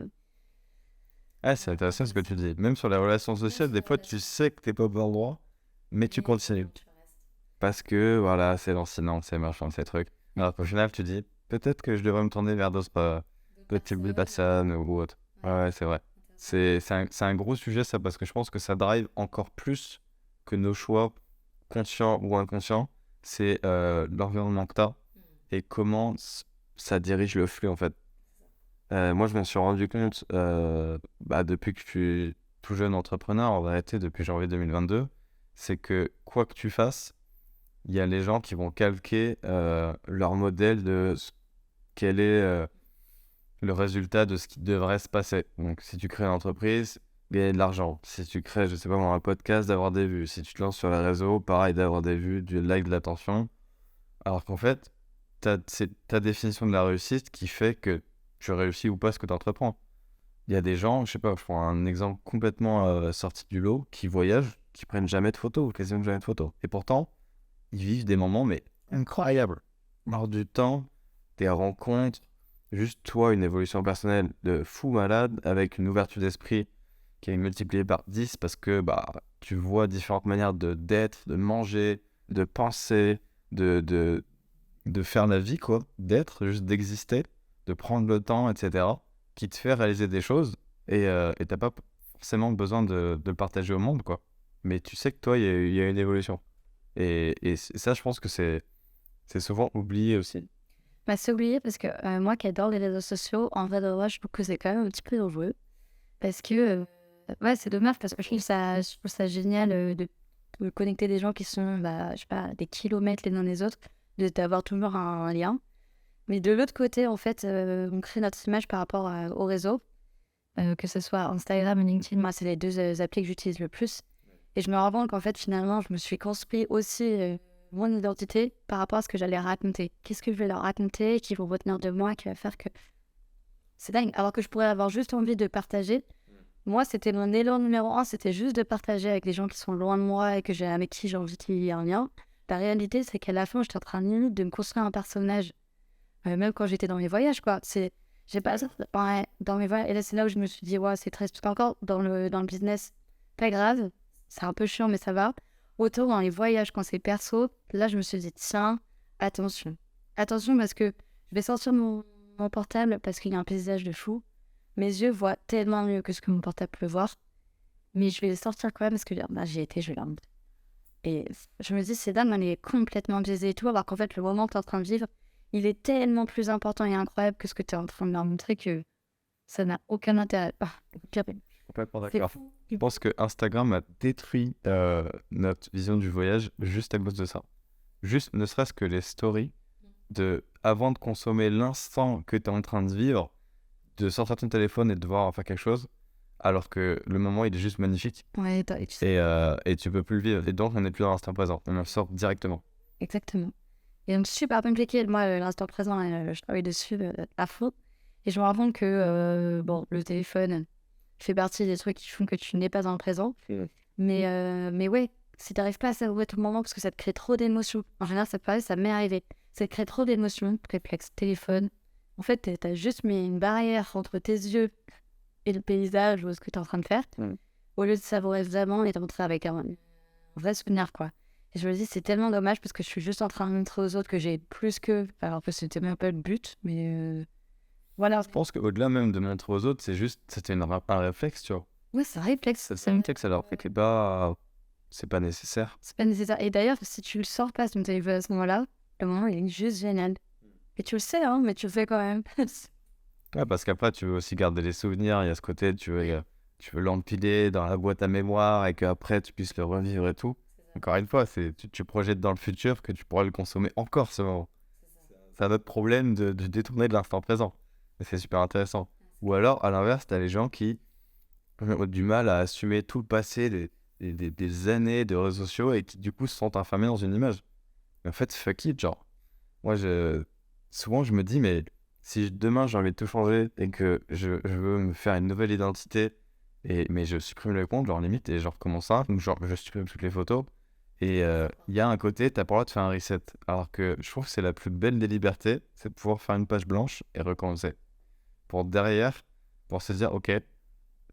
Ah, c'est intéressant ce que tu dis. Même sur les relations sociales, des fois tu sais que t'es pas au bon endroit, mais tu continues. Parce que voilà, c'est l'ancien, c'est machin, c'est truc. Alors qu'au final, tu dis peut-être que je devrais me tourner vers d'autres types de personnes ou autre. Ouais, c'est vrai. C'est un gros sujet ça, parce que je pense que ça drive encore plus que nos choix conscients ou inconscients. C'est l'environnement que t'as et comment ça dirige le flux en fait. Moi, je m'en suis rendu compte depuis que je suis tout jeune entrepreneur, en vérité, depuis janvier 2022, c'est que quoi que tu fasses, il y a les gens qui vont calquer leur modèle de quel est le résultat de ce qui devrait se passer. Donc, si tu crées une entreprise, gagner de l'argent. Si tu crées, je sais pas moi, un podcast, d'avoir des vues. Si tu te lances sur les réseaux, pareil, d'avoir des vues, du like, de l'attention. Alors qu'en fait, c'est ta définition de la réussite qui fait que tu réussis ou pas ce que tu entreprends. Il y a des gens, je sais pas, je prends un exemple complètement sorti du lot, qui voyagent, qui prennent jamais de photos, ou quasiment jamais de photos. Et pourtant, ils vivent des moments, mais incroyables. Hors du temps, des rencontres, juste toi, une évolution personnelle de fou malade, avec une ouverture d'esprit qui est multipliée par 10 parce que tu vois différentes manières d'être, de manger, de penser, de faire la vie, quoi, d'être, juste d'exister, de prendre le temps, etc., qui te fait réaliser des choses et t'as pas forcément besoin de le partager au monde, quoi. Mais tu sais que toi, il y a une évolution. Et ça, je pense que c'est souvent oublié aussi. bah, c'est oublié parce que moi qui adore les réseaux sociaux, en vrai de vrai, je trouve que c'est quand même un petit peu dangereux. Parce que, ouais, c'est dommage parce que je trouve ça génial de connecter des gens qui sont, je sais pas, des kilomètres les uns des autres, d'avoir toujours un lien. Mais de l'autre côté, en fait, on crée notre image par rapport au réseau, que ce soit Instagram ou LinkedIn. Moi, c'est les 2 applis que j'utilise le plus. Et je me rends compte qu'en fait, finalement, je me suis construit aussi mon identité par rapport à ce que j'allais raconter. Qu'est-ce que je vais leur raconter, qui vont retenir de moi, qui va faire que... C'est dingue. Alors que je pourrais avoir juste envie de partager. Moi, c'était mon élan numéro 1, c'était juste de partager avec les gens qui sont loin de moi et avec qui j'ai envie qu'il y ait un lien. La réalité, c'est qu'à la fin, j'étais en train limite de me construire un personnage. Même quand j'étais dans mes voyages, quoi. J'ai pas... Ouais, dans mes voyages. Et là, c'est là où je me suis dit, ouais, c'est triste. Parce qu'encore, dans le business, pas grave. C'est un peu chiant, mais ça va. Autant dans les voyages, quand c'est perso, là, je me suis dit, tiens, attention. Attention, parce que je vais sortir mon portable parce qu'il y a un paysage de fou. Mes yeux voient tellement mieux que ce que mon portable peut voir. Mais je vais le sortir quand même parce que j'y étais, je vais la montrer. Et je me dis, c'est dingue, elle est complètement biaisée et tout, alors qu'en fait, le moment que tu es en train de vivre, il est tellement plus important et incroyable que ce que tu es en train de leur montrer que ça n'a aucun intérêt. Complètement C'est d'accord. fou. Je pense que Instagram a détruit notre vision du voyage juste à cause de ça. Juste, ne serait-ce que les stories, avant de consommer l'instant que tu es en train de vivre, de sortir ton téléphone et de devoir en faire quelque chose, alors que le moment, il est juste magnifique. Ouais, et tu sais. Et tu peux plus le vivre. Et donc, on n'est plus dans l'instant présent. On en sort directement. Exactement. Et donc, super compliqué. Moi, l'instant présent, je travaille dessus à fond. Et je me rends compte que, le téléphone fait partie des trucs qui font que tu n'es pas dans le présent. Mais ouais, si tu n'arrives pas à savourer tout le moment parce que ça te crée trop d'émotions. En général, ça m'est arrivé. Ça te crée trop d'émotions, réflexe, téléphone, en fait, t'as juste mis une barrière entre tes yeux et le paysage ou ce que t'es en train de faire, au lieu de savourer vraiment et de rentrer avec un vrai souvenir, quoi. Et je me dis, c'est tellement dommage parce que je suis juste en train de montrer aux autres que j'ai plus qu'eux, alors que c'était même pas le but, mais voilà. Je pense qu'au-delà même de montrer aux autres, c'était un réflexe, tu vois. Ouais, c'est un réflexe. C'est un réflexe, alors c'est pas nécessaire. C'est pas nécessaire. Et d'ailleurs, si tu le sors pas sur ton téléphone à ce moment-là, le moment il est juste génial. Et tu le sais, hein, mais tu le fais quand même. Ouais, parce qu'après, tu veux aussi garder les souvenirs. Il y a ce côté, tu veux l'empiler dans la boîte à mémoire et qu'après, tu puisses le revivre et tout. Encore une fois, tu projettes dans le futur que tu pourras le consommer encore ce moment. C'est un autre problème de détourner de l'instant présent. Et c'est super intéressant. Ou alors, à l'inverse, tu as les gens qui ont du mal à assumer tout le passé, des années de réseaux sociaux et qui, du coup, se sentent enfermés dans une image. Mais en fait, fuck it, genre. Moi, souvent, je me dis, mais si demain j'ai envie de tout changer et que je veux me faire une nouvelle identité, mais je supprime le compte, genre limite, et je recommence ça, donc genre je supprime toutes les photos. Et il y a un côté, t'as pas le droit de faire un reset. Alors que je trouve que c'est la plus belle des libertés, c'est de pouvoir faire une page blanche et recommencer. Pour derrière, pour se dire, ok,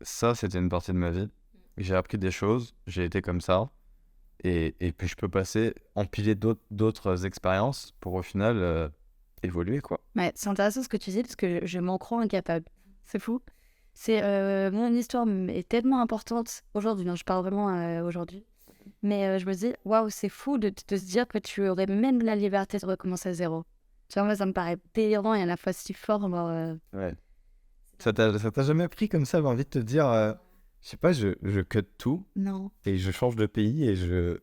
ça c'était une partie de ma vie, j'ai appris des choses, j'ai été comme ça, et puis je peux empiler d'autres expériences pour au final évoluer, quoi. Ouais, c'est intéressant ce que tu dis parce que je m'en crois incapable. C'est fou. C'est mon histoire est tellement importante aujourd'hui. Je parle vraiment aujourd'hui. Mais je me dis, waouh, c'est fou de se dire que tu aurais même la liberté de recommencer à zéro. Tu vois, moi, ça me paraît délirant et à la fois si fort. Ouais. Ça t'a jamais pris comme ça, l'envie de te dire, je sais pas, je cut tout Non. et je change de pays et je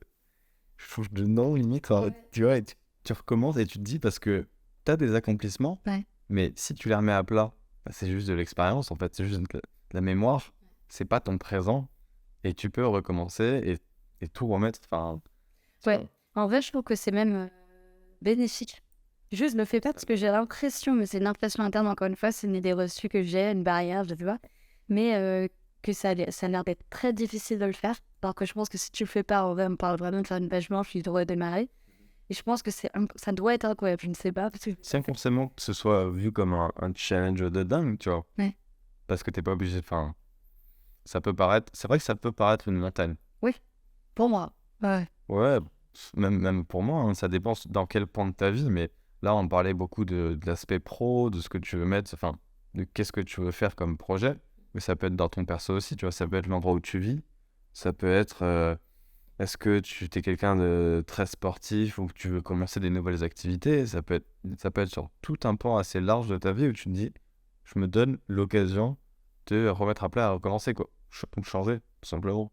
change de nom limite, tu vois, et tu recommences et tu te dis, parce que t'as des accomplissements, mais si tu les remets à plat, bah, c'est juste de l'expérience en fait, c'est juste de la mémoire, c'est pas ton présent, et tu peux recommencer et tout remettre, enfin... Ouais, en vrai, je trouve que c'est même bénéfique. Juste le fait pas parce que j'ai l'impression, mais c'est une impression interne, encore une fois, c'est une idée reçue que j'ai, une barrière, je sais pas, mais que ça a l'air d'être très difficile de le faire, alors que je pense que si tu le fais pas, en vrai, on parle vraiment de faire une page blanche, tu dois démarrer. Et je pense que ça doit être incroyable, je ne sais pas. Parce que... Sans forcément que ce soit vu comme un challenge de dingue, tu vois. Ouais. Parce que t'es pas obligé, enfin, c'est vrai que ça peut paraître une montagne. Oui, pour moi. Ouais. Ouais, même pour moi, hein, ça dépend dans quel point de ta vie, mais là, on parlait beaucoup de l'aspect pro, de ce que tu veux mettre, enfin, de qu'est-ce que tu veux faire comme projet, mais ça peut être dans ton perso aussi, tu vois, ça peut être l'endroit où tu vis, ça peut être... Est-ce que tu es quelqu'un de très sportif ou que tu veux commencer des nouvelles activités? Ça peut être sur tout un pan assez large de ta vie où tu te dis, je me donne l'occasion de remettre à plat, à recommencer, quoi. Ou changer, tout simplement.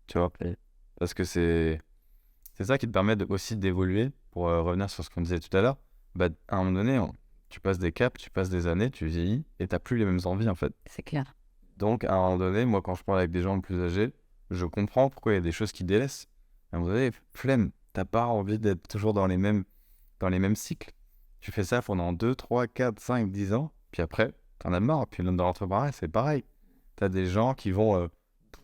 Tu vois? Parce que c'est ça qui te permet aussi d'évoluer, pour revenir sur ce qu'on disait tout à l'heure. Bah, à un moment donné, tu passes des caps, tu passes des années, tu vieillis et t'as plus les mêmes envies, en fait. C'est clair. Donc, à un moment donné, moi, quand je parle avec des gens plus âgés, je comprends pourquoi il y a des choses qui délaissent. À un moment donné, flemme, t'as pas envie d'être toujours dans les mêmes cycles. Tu fais ça pendant 2, 3, 4, 5, 10 ans, puis après, t'en as marre. Puis dans l'entrepreneuriat, c'est pareil. T'as des gens qui vont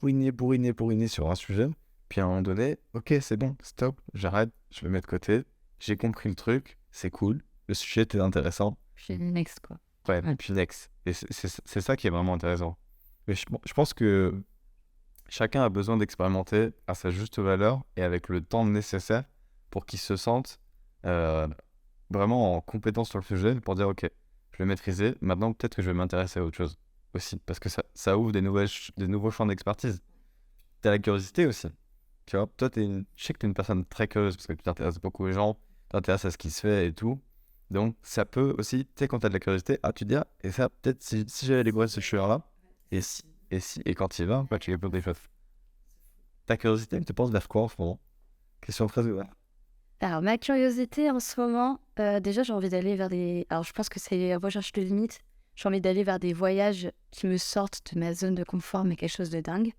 bourriner sur un sujet, puis à un moment donné, ok, c'est bon, stop, j'arrête, je le mets de côté, j'ai compris le truc, c'est cool, le sujet était intéressant. Puis next, quoi. Ouais, puis next. Et c'est ça qui est vraiment intéressant. Mais je pense que chacun a besoin d'expérimenter à sa juste valeur et avec le temps nécessaire pour qu'il se sente vraiment en compétence sur le sujet pour dire, ok, je vais maîtriser, maintenant peut-être que je vais m'intéresser à autre chose aussi, parce que ça ouvre des nouveaux champs d'expertise. T'as la curiosité aussi, tu vois. Toi, je sais que t'es une personne très curieuse parce que tu t'intéresses beaucoup aux gens, tu t'intéresses à ce qui se fait et tout. Donc, ça peut aussi, tu sais, quand t'as de la curiosité, tu te dis, et ça, peut-être si j'avais découvert ce chemin-là, et quand tu y vas, tu découvres des choses. Ta curiosité, tu penses vers quoi en ce moment? Question très ouverte. Alors, ma curiosité en ce moment, déjà, j'ai envie d'aller vers des... Alors, je pense que c'est la recherche de limites. J'ai envie d'aller vers des voyages qui me sortent de ma zone de confort, mais quelque chose de dingue.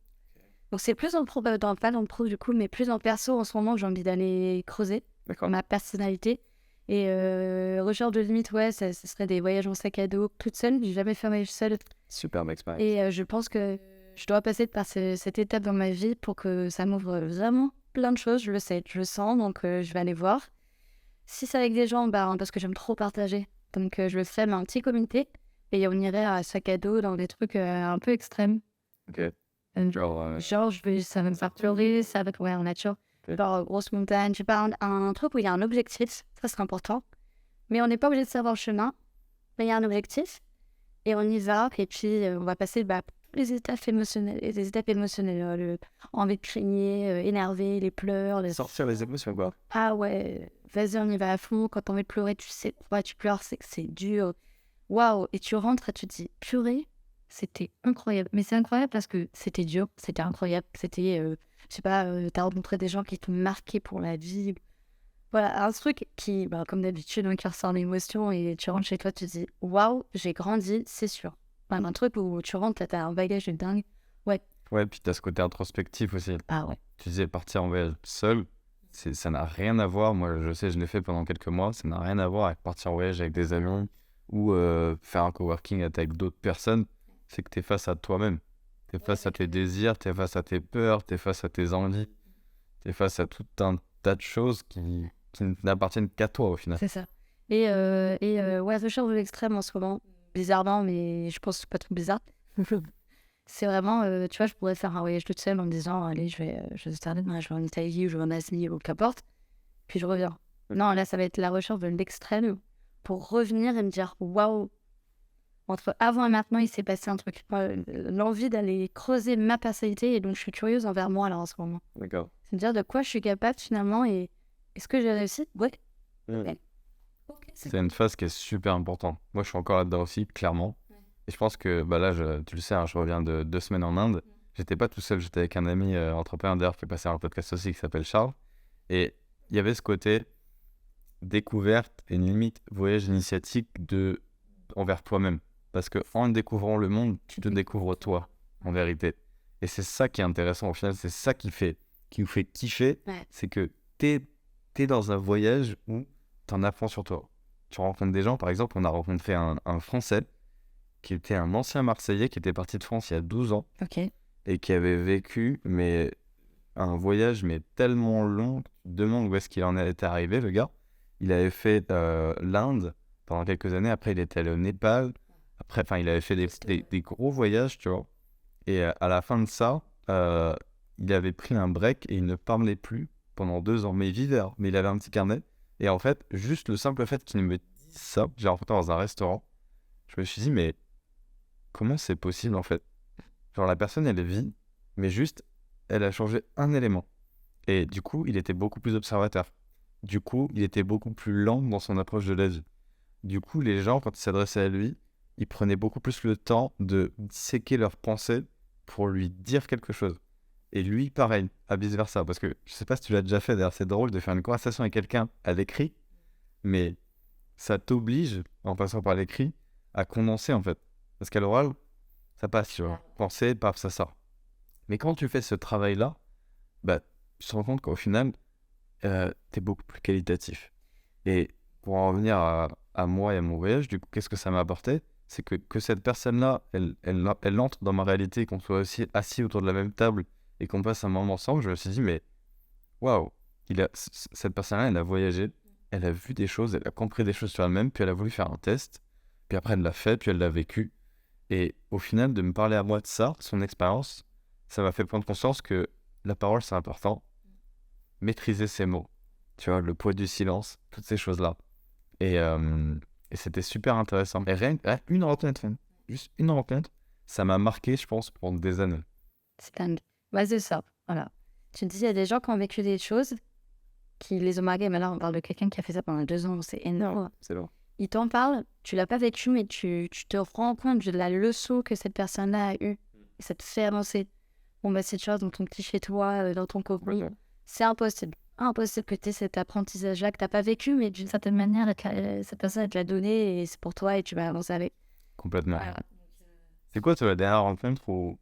Donc, c'est plus pas dans le pro du coup, mais plus en perso en ce moment que j'ai envie d'aller creuser ma personnalité. Et recherche de limites, ouais, ça serait des voyages en sac à dos toute seule. J'ai jamais fait un voyage seule. Superbe expérience. Et je pense que je dois passer par cette étape dans ma vie pour que ça m'ouvre vraiment plein de choses. Je le sais, je le sens, donc je vais aller voir. Si c'est avec des gens, parce que j'aime trop partager. Donc, je le fais, mais en petit comité. Et on irait à sac à dos dans des trucs un peu extrêmes. Ok. Genre, ça va me faire pleurer, ça va être en nature. Ok. Genre, grosse montagne, je sais pas, un truc où il y a un objectif, ça c'est important. Mais on n'est pas obligé de savoir le chemin, mais il y a un objectif. Et on y va, et puis on va passer les étapes émotionnelles, envie de crier, énervé, les pleurs. Sortir les émotions, quoi. Ah ouais, vas-y, on y va à fond. Quand t'as envie de pleurer, tu sais pourquoi tu pleures, c'est que c'est dur. Waouh, et tu rentres et tu te dis, purée, c'était incroyable. Mais c'est incroyable parce que c'était dur, c'était incroyable. C'était, je sais pas, t'as rencontré des gens qui t'ont marqué pour la vie. Voilà, un truc qui, comme d'habitude, qui ressort l'émotion et tu rentres chez toi, tu te dis, waouh, j'ai grandi, c'est sûr. Enfin, un truc où tu rentres, là, t'as un bagage de dingue. Ouais. Ouais, puis t'as ce côté introspectif aussi. Ah ouais. Tu disais partir en voyage seul, ça n'a rien à voir. Moi, je sais, je l'ai fait pendant quelques mois. Ça n'a rien à voir avec partir en voyage avec des amis ou faire un coworking avec d'autres personnes. C'est que tu es face à toi-même. Tu es face à tes désirs, tu es face à tes peurs, tu es face à tes envies. Tu es face à tout un tas de choses qui n'appartiennent qu'à toi au final. C'est ça. Et ouais, je cherche de l'extrême en ce moment. Bizarrement, mais je pense que c'est pas trop bizarre. C'est vraiment, tu vois, je pourrais faire un voyage toute seule en me disant, allez, je vais en Italie ou je vais en Asie ou qu'importe. Puis je reviens. Non, là, ça va être la recherche de l'extrême pour revenir et me dire, waouh, entre avant et maintenant, il s'est passé un truc. L'envie d'aller creuser ma personnalité et donc je suis curieuse envers moi là en ce moment. D'accord. C'est de dire de quoi je suis capable finalement et est-ce que j'ai réussi? Ouais. Ouais. Ok, C'est une phase qui est super importante. Moi, je suis encore là-dedans aussi, clairement. Et je pense que là, tu le sais, hein, je reviens de 2 semaines en Inde. J'étais pas tout seul, j'étais avec un ami entrepreneur d'ailleurs qui est passé dans un podcast aussi qui s'appelle Charles. Et il y avait ce côté découverte et limite voyage initiatique envers toi-même. Parce que en découvrant le monde, tu te découvres toi, en vérité. Et c'est ça qui est intéressant au final, c'est ça qui nous fait kiffer. Ouais. C'est que t'es dans un voyage où t'en apprends sur toi. Tu rencontres des gens, par exemple, on a rencontré un Français qui était un ancien Marseillais qui était parti de France il y a 12 ans Ok. et qui avait vécu un voyage tellement long, tu te demandes où est-ce qu'il en était arrivé, le gars. Il avait fait l'Inde pendant quelques années, après il était allé au Népal, après, il avait fait des gros voyages, tu vois. Et à la fin de ça, il avait pris un break et il ne parlait plus pendant 2 ans. Mais il vivait, hein, mais il avait un petit carnet. Et en fait, juste le simple fait qu'il me dise ça, j'ai rencontré dans un restaurant, je me suis dit, mais comment c'est possible en fait? Genre la personne, elle vit, mais juste, elle a changé un élément. Et du coup, il était beaucoup plus observateur. Du coup, il était beaucoup plus lent dans son approche de la vie. Du coup, les gens, quand ils s'adressaient à lui, ils prenaient beaucoup plus le temps de disséquer leurs pensées pour lui dire quelque chose. Et lui, pareil, à vice-versa. Parce que je sais pas si tu l'as déjà fait, d'ailleurs, c'est drôle de faire une conversation avec quelqu'un à l'écrit, mais ça t'oblige, en passant par l'écrit, à condenser en fait. Parce qu'à l'oral, ça passe, tu vois. Penser, paf, ça sort. Mais quand tu fais ce travail-là, tu te rends compte qu'au final, t'es beaucoup plus qualitatif. Et pour en revenir à moi et à mon voyage, du coup, qu'est-ce que ça m'a apporté? C'est que cette personne-là, elle entre dans ma réalité, qu'on soit aussi assis autour de la même table et qu'on passe un moment ensemble, je me suis dit, mais waouh, cette personne-là, elle a voyagé, elle a vu des choses, elle a compris des choses sur elle-même, puis elle a voulu faire un test, puis après elle l'a fait, puis elle l'a vécu. Et au final, de me parler à moi de ça, son expérience, ça m'a fait prendre conscience que la parole, c'est important. Maîtriser ses mots, tu vois, le poids du silence, toutes ces choses-là. Et c'était super intéressant. Et rien une rencontre, juste une rencontre, ça m'a marqué, je pense, pour des années. C'est dingue. Ouais, c'est ça. Voilà. Tu te dis, il y a des gens qui ont vécu des choses qui les ont marqués. Mais là, on parle de quelqu'un qui a fait ça pendant 2 ans. C'est énorme. C'est long. Il t'en parle, tu l'as pas vécu, mais tu te rends compte de la leçon que cette personne-là a eue. Et ça te fait avancer. Bon, cette chose dans ton petit chez-toi, dans ton cocon, c'est impossible. Impossible que tu aies cet apprentissage-là que tu n'as pas vécu, mais d'une certaine manière, cette personne, elle te l'a donné et c'est pour toi et tu vas avancer avec. Complètement. Voilà. C'est quoi, toi, la dernière rencontre où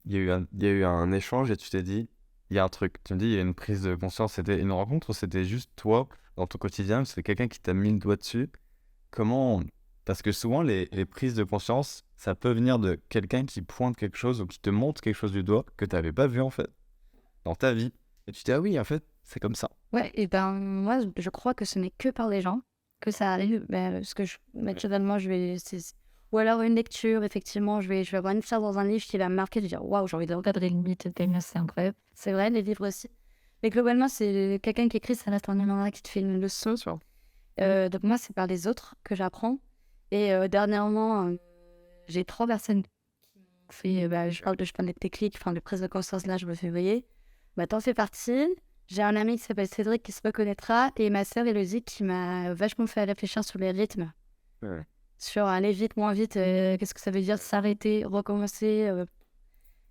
il y a eu un échange et tu t'es dit, il y a un truc. Tu me dis, il y a une prise de conscience. C'était une rencontre ou c'était juste toi, dans ton quotidien, c'est quelqu'un qui t'a mis le doigt dessus? Comment... Parce que souvent, les prises de conscience, ça peut venir de quelqu'un qui pointe quelque chose ou qui te montre quelque chose du doigt que tu n'avais pas vu, en fait, dans ta vie. Et tu te dis, ah oui, en fait, c'est comme ça. Ouais, et moi, je crois que ce n'est que par les gens. que ça arrive, ce que naturellement, ou alors une lecture, effectivement, je vais avoir une phrase dans un livre qui va me marquer, je vais dire waouh, j'ai envie de regarder une limite, c'est incroyable. C'est vrai, les livres aussi. Mais globalement, c'est quelqu'un qui écrit, ça reste un humain qui te fait une leçon. Sûr. Donc moi, c'est par les autres que j'apprends. Et dernièrement, j'ai 3 personnes qui m'ont fait, je parle de techniques, de prise de conscience là, je me février. T'en fais partie. J'ai un ami qui s'appelle Cédric qui se reconnaîtra et ma sœur Élodie qui m'a vachement fait réfléchir sur les rythmes. Ouais. Sur aller vite, moins vite, qu'est-ce que ça veut dire s'arrêter, recommencer.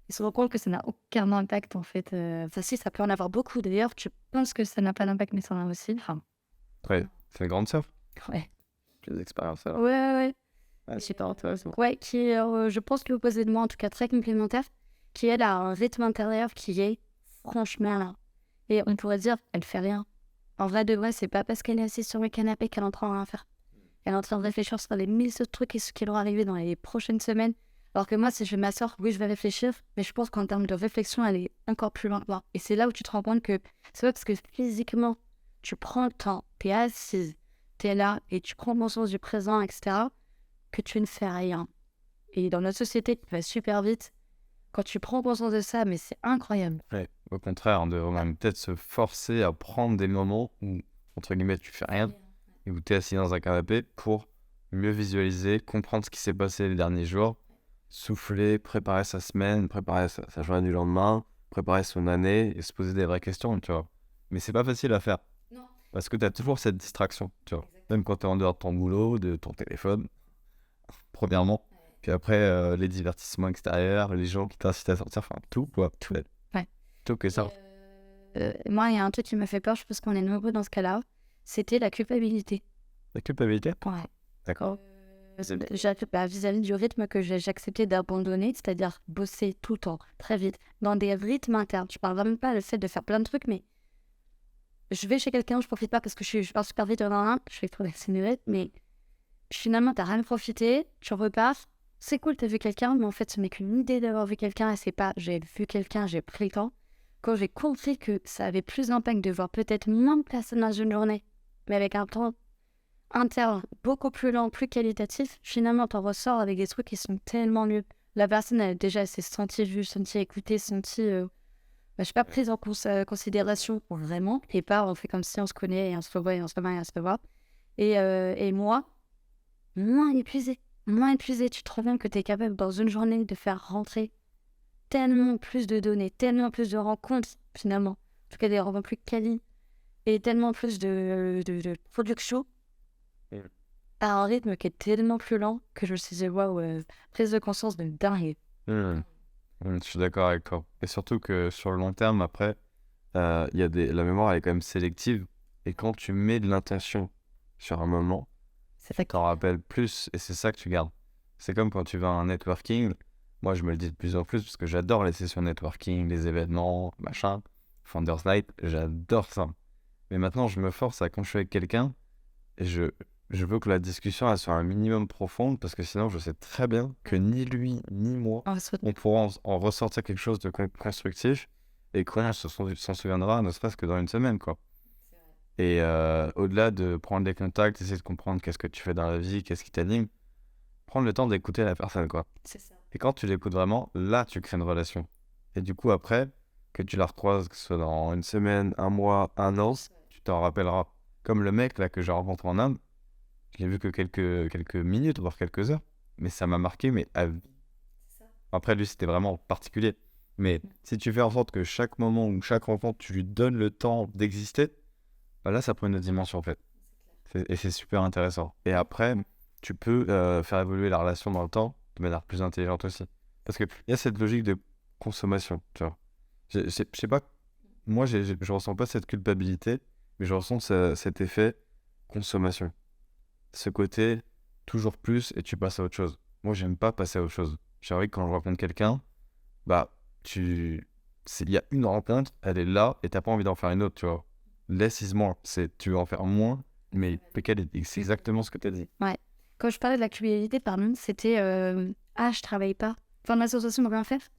Ils se rendent compte que ça n'a aucun impact en fait. Enfin si, ça peut en avoir beaucoup. D'ailleurs, tu penses que ça n'a pas d'impact, mais ça en a aussi. Enfin, Ouais, c'est une grande sœur. ouais. J'ai des expériences alors. Ouais. Ah, super intéressant. Ouais, qui est, je pense, l'opposé de moi, en tout cas très complémentaire, qui elle a un rythme intérieur qui est franchement là. Et on pourrait dire, elle fait rien. En vrai de vrai, c'est pas parce qu'elle est assise sur le canapé qu'elle est en train de rien faire. Elle est en train de réfléchir sur les 1000 autres trucs et ce qui leur arriver dans les prochaines semaines. Alors que moi, si je vais m'asseoir, oui, je vais réfléchir, mais je pense qu'en termes de réflexion, elle est encore plus loin que moi. Et c'est là où tu te rends compte que c'est pas parce que physiquement, tu prends le temps, t'es assise, t'es là et tu prends conscience du présent, etc., que tu ne fais rien. Et dans notre société qui va super vite, quand tu prends conscience de ça, mais c'est incroyable. Ouais, au contraire, on devrait même peut-être se forcer à prendre des moments où, entre guillemets, tu fais rien et où tu es assis dans un canapé pour mieux visualiser, comprendre ce qui s'est passé les derniers jours, souffler, préparer sa semaine, préparer sa journée du lendemain, préparer son année et se poser des vraies questions, tu vois. Mais c'est pas facile à faire. Non. Parce que tu as toujours cette distraction, tu vois. Même quand tu es en dehors de ton boulot, de ton téléphone, premièrement. Puis après, les divertissements extérieurs, les gens qui t'incitent à sortir, enfin tout, quoi. Tout. Ouais. Tout que ça. Moi, il y a un truc qui me fait peur, je pense qu'on est nombreux dans ce cas-là, c'était la culpabilité. La culpabilité? Ouais. D'accord. Vis-à-vis du rythme que j'acceptais d'abandonner, c'est-à-dire bosser tout le temps, très vite, dans des rythmes internes. Je parle vraiment pas le fait de faire plein de trucs, mais je vais chez quelqu'un, je profite pas parce que je pars super vite, je fais trop d'accélérer, mais finalement, t'as rien profité, tu repars. C'est cool, t'as vu quelqu'un, mais en fait, ce n'est qu'une idée d'avoir vu quelqu'un, et c'est pas j'ai vu quelqu'un, j'ai pris le temps. Quand j'ai compris que ça avait plus d'impact de voir peut-être moins de personnes dans une journée, mais avec un temps interne beaucoup plus lent, plus qualitatif, finalement, t'en ressors avec des trucs qui sont tellement mieux. La personne, elle, déjà, elle s'est sentie vue, sentie écoutée, sentie, je sais pas, prise en considération vraiment, et pas on fait comme si on se connaît, et on se revoit, et on se revoit, et on se revoit. Et moi, moins épuisé, tu te rends compte que tu es capable dans une journée de faire rentrer tellement plus de données, tellement plus de rencontres finalement, en tout cas des rencontres plus quali, et tellement plus de production à un rythme qui est tellement plus lent que je me suis dit waouh, prise de conscience de dingue. Je suis d'accord avec toi. Et surtout que sur le long terme, après, la mémoire elle est quand même sélective. Et quand tu mets de l'intention sur un moment, C'est ça t'en rappelles plus et c'est ça que tu gardes. C'est comme quand tu vas à un networking. Moi, je me le dis de plus en plus parce que j'adore les sessions networking, les événements, machin. Founders Night, j'adore ça. Mais maintenant, je me force à quand je suis avec quelqu'un et je veux que la discussion elle soit un minimum profonde parce que sinon, je sais très bien que ni lui ni moi, on pourra en ressortir quelque chose de constructif et qu'on s'en souviendra ne serait-ce que dans une semaine, quoi. Et au-delà de prendre des contacts, essayer de comprendre qu'est-ce que tu fais dans la vie, qu'est-ce qui t'anime, prendre le temps d'écouter la personne, quoi. C'est ça. Et quand tu l'écoutes vraiment, là, tu crées une relation. Et du coup, après, que tu la recroises, que ce soit dans une semaine, un mois, un an, tu t'en rappelleras. Comme le mec là que j'ai rencontré en Inde, je l'ai vu que quelques minutes, voire quelques heures, mais ça m'a marqué, mais à vie. Après, lui, c'était vraiment particulier. Mais si tu fais en sorte que chaque moment ou chaque rencontre, tu lui donnes le temps d'exister, bah là, ça prend une autre dimension, en fait. Et c'est super intéressant. Et après, tu peux faire évoluer la relation dans le temps de manière plus intelligente aussi. Parce qu'il y a cette logique de consommation, tu vois. Je sais pas, moi, je ressens pas cette culpabilité, mais je ressens cet effet consommation. Ce côté, toujours plus, et tu passes à autre chose. Moi, j'aime pas passer à autre chose. J'ai envie que quand je rencontre quelqu'un, bah, il y a une rencontre, elle est là, et t'as pas envie d'en faire une autre, tu vois. Less is more. Tu veux en faire moins, mais c'est exactement ce que tu as dit. Ouais. Quand je parlais de la culpabilité, pardon, c'était je travaille pas. Enfin, l'association m'a bien fait.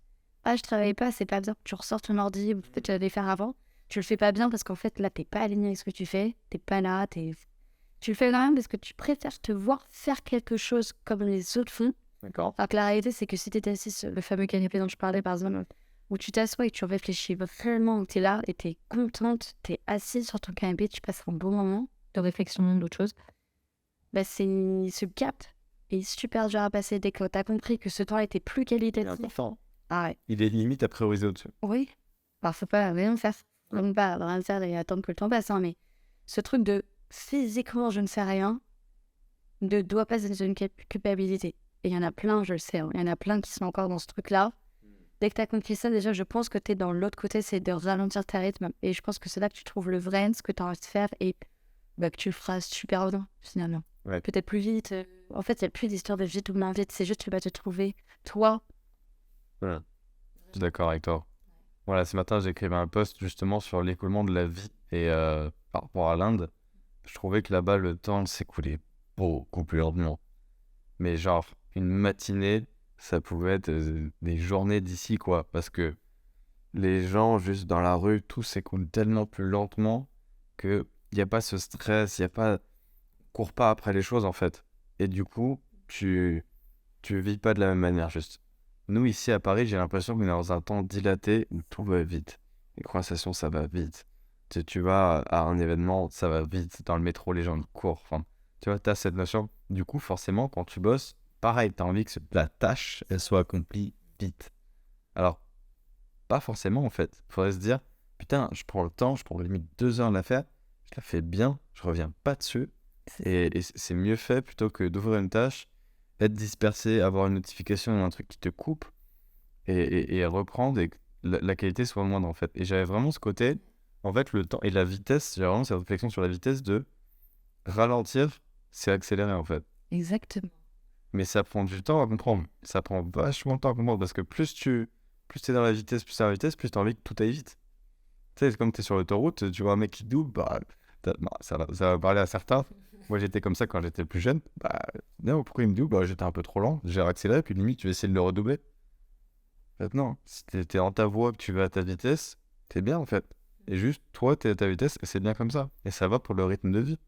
Je travaille pas, c'est pas bien. Tu ressors ton ordi, peut-être tu vas les faire avant. Tu le fais pas bien parce qu'en fait, là, t'es pas aligné avec ce que tu fais. T'es pas là, Tu le fais quand même parce que tu préfères te voir faire quelque chose comme les autres font. D'accord. Alors que la réalité, c'est que si tu étais assis sur le fameux canapé dont je parlais, par exemple, où tu t'assois et tu réfléchis vraiment, où tu es là et tu es contente, tu es assis sur ton canapé, tu passes un bon moment de réflexion, d'autre chose, bah ce gap est super dur à passer dès que tu as compris que ce temps était plus C'est qualitatif. important. Ah ouais. Il est limite à prioriser au-dessus. Oui. Alors, faut pas rien faire. Faut pas rien faire et attendre que le temps passe, hein, mais ce truc de physiquement je ne fais rien ne doit pas être une culpabilité. Et il y en a plein, je le sais, hein, il y en a plein qui sont encore dans ce truc-là. Dès que tu as compris ça, déjà, je pense que tu es dans l'autre côté, c'est de ralentir ta rythme. Et je pense que c'est là que tu trouves le vrai, ce que tu as envie de faire, et bah, que tu le feras super bien, finalement. Ouais. Peut-être plus vite. En fait, il n'y a plus d'histoire de vite ou moins vite, c'est juste que tu vas te trouver, toi. Je suis d'accord avec toi. Voilà, ce matin, j'écrivais un post justement sur l'écoulement de la vie. Et par rapport à l'Inde, je trouvais que là-bas, le temps s'écoulait beaucoup plus lentement. Mais genre, une matinée, ça pouvait être des journées d'ici, quoi. Parce que les gens, juste dans la rue, tout s'écoule tellement plus lentement qu'il n'y a pas ce stress, il n'y a pas... Cours pas après les choses, en fait. Et du coup, tu vis pas de la même manière, juste. Nous, ici, à Paris, j'ai l'impression qu'on est dans un temps dilaté où tout va vite. Les conversations, ça va vite. Tu vas à un événement, ça va vite. Dans le métro, les gens ils courent. Enfin, tu vois, tu as cette notion. Du coup, forcément, quand tu bosses, pareil, tu as envie que la tâche, elle soit accomplie vite. Alors, pas forcément, en fait. Il faudrait se dire, putain, je prends le temps, je prends limite 2 heures à la faire, je la fais bien, je reviens pas dessus. Et c'est mieux fait plutôt que d'ouvrir une tâche, être dispersé, avoir une notification ou un truc qui te coupe et reprendre et que la qualité soit moindre en fait. Et j'avais vraiment ce côté, en fait, le temps et la vitesse, j'ai vraiment cette réflexion sur la vitesse de ralentir, c'est accélérer en fait. Exactement. Mais ça prend du temps à comprendre. Ça prend vachement de temps à comprendre parce que plus t'es dans la vitesse, plus t'es dans la vitesse, plus t'as envie que tout aille vite. Tu sais, comme t'es sur l'autoroute, tu vois un mec qui double, bah, non, ça va parler à certains. Moi, j'étais comme ça quand j'étais plus jeune. Bah, non, pourquoi il me double? Bah, j'étais un peu trop lent. J'ai accéléré, puis limite, tu vas essayer de le redoubler. En fait, non. Si t'es en ta voie, que tu vas à ta vitesse, t'es bien, en fait. Et juste, toi, t'es à ta vitesse, et c'est bien comme ça. Et ça va pour le rythme de vie.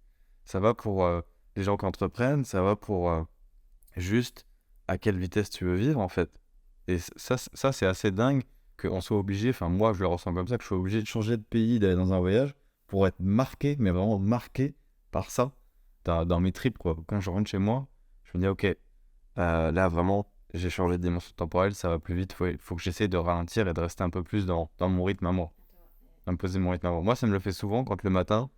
Ça va pour les gens qui entreprennent, ça va pour juste à quelle vitesse tu veux vivre, en fait. Et ça c'est assez dingue qu'on soit obligé, enfin, moi, je le ressens comme ça, que je sois obligé de changer de pays, d'aller dans un voyage, pour être marqué, mais vraiment marqué par ça. Dans mes trips, quoi. Quand je rentre chez moi, je me dis, ok, là vraiment, j'ai changé de dimension temporelle, ça va plus vite, faut que j'essaie de ralentir et de rester un peu plus dans mon rythme à moi. Imposer mon rythme à moi. Moi, ça me le fait souvent quand le matin,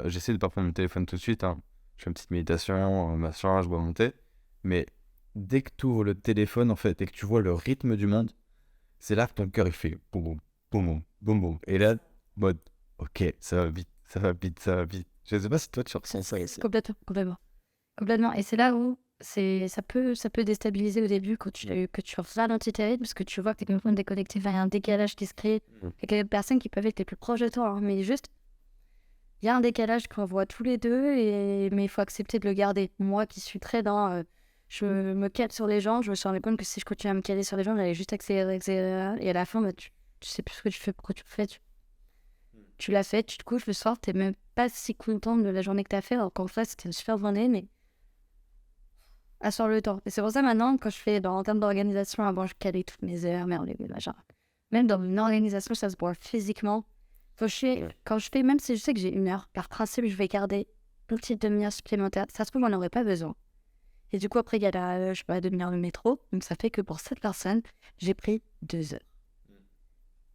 j'essaie de pas prendre mon téléphone tout de suite, hein. Je fais une petite méditation, machin, je bois mon thé. Mais dès que tu ouvres le téléphone, en fait, et que tu vois le rythme du monde, c'est là que ton cœur, il fait boum, boum, boum, boum, boum, boum. Et là, mode, ok, ça va vite, ça va vite, ça va vite. Je sais pas si toi tu ressens ça aussi. Complètement. Et c'est là où ça peut déstabiliser au début que tu ralentis tes rythmes parce que tu vois que tu es complètement déconnecté, il y a un décalage qui se crée. Il y a quelques personnes qui peuvent être les plus proches de toi, hein, mais juste, il y a un décalage qu'on voit tous les deux, mais il faut accepter de le garder. Moi qui suis très dans... je me cale sur les gens, je me suis rendu compte que si je continue à me caler sur les gens, j'allais juste accélérer. Et à la fin, bah, tu sais plus ce que tu fais, pourquoi tu le fais. Tu l'as fait, tu te couches le soir, t'es même pas si contente de la journée que t'as fait, alors qu'en fait, c'était une super journée, mais asseoir le temps. Et c'est pour ça maintenant, quand je fais en termes d'organisation, avant je calais toutes mes heures, merde, les machins. Même dans une organisation, ça se voit physiquement. Quand je fais, même si je sais que j'ai 1 heure, par principe, je vais garder une petite demi-heure supplémentaire. Ça se trouve, on n'en aurait pas besoin. Et du coup, après, il y a la, je sais pas, demi-heure de métro. Donc ça fait que pour cette personne, j'ai pris 2 heures.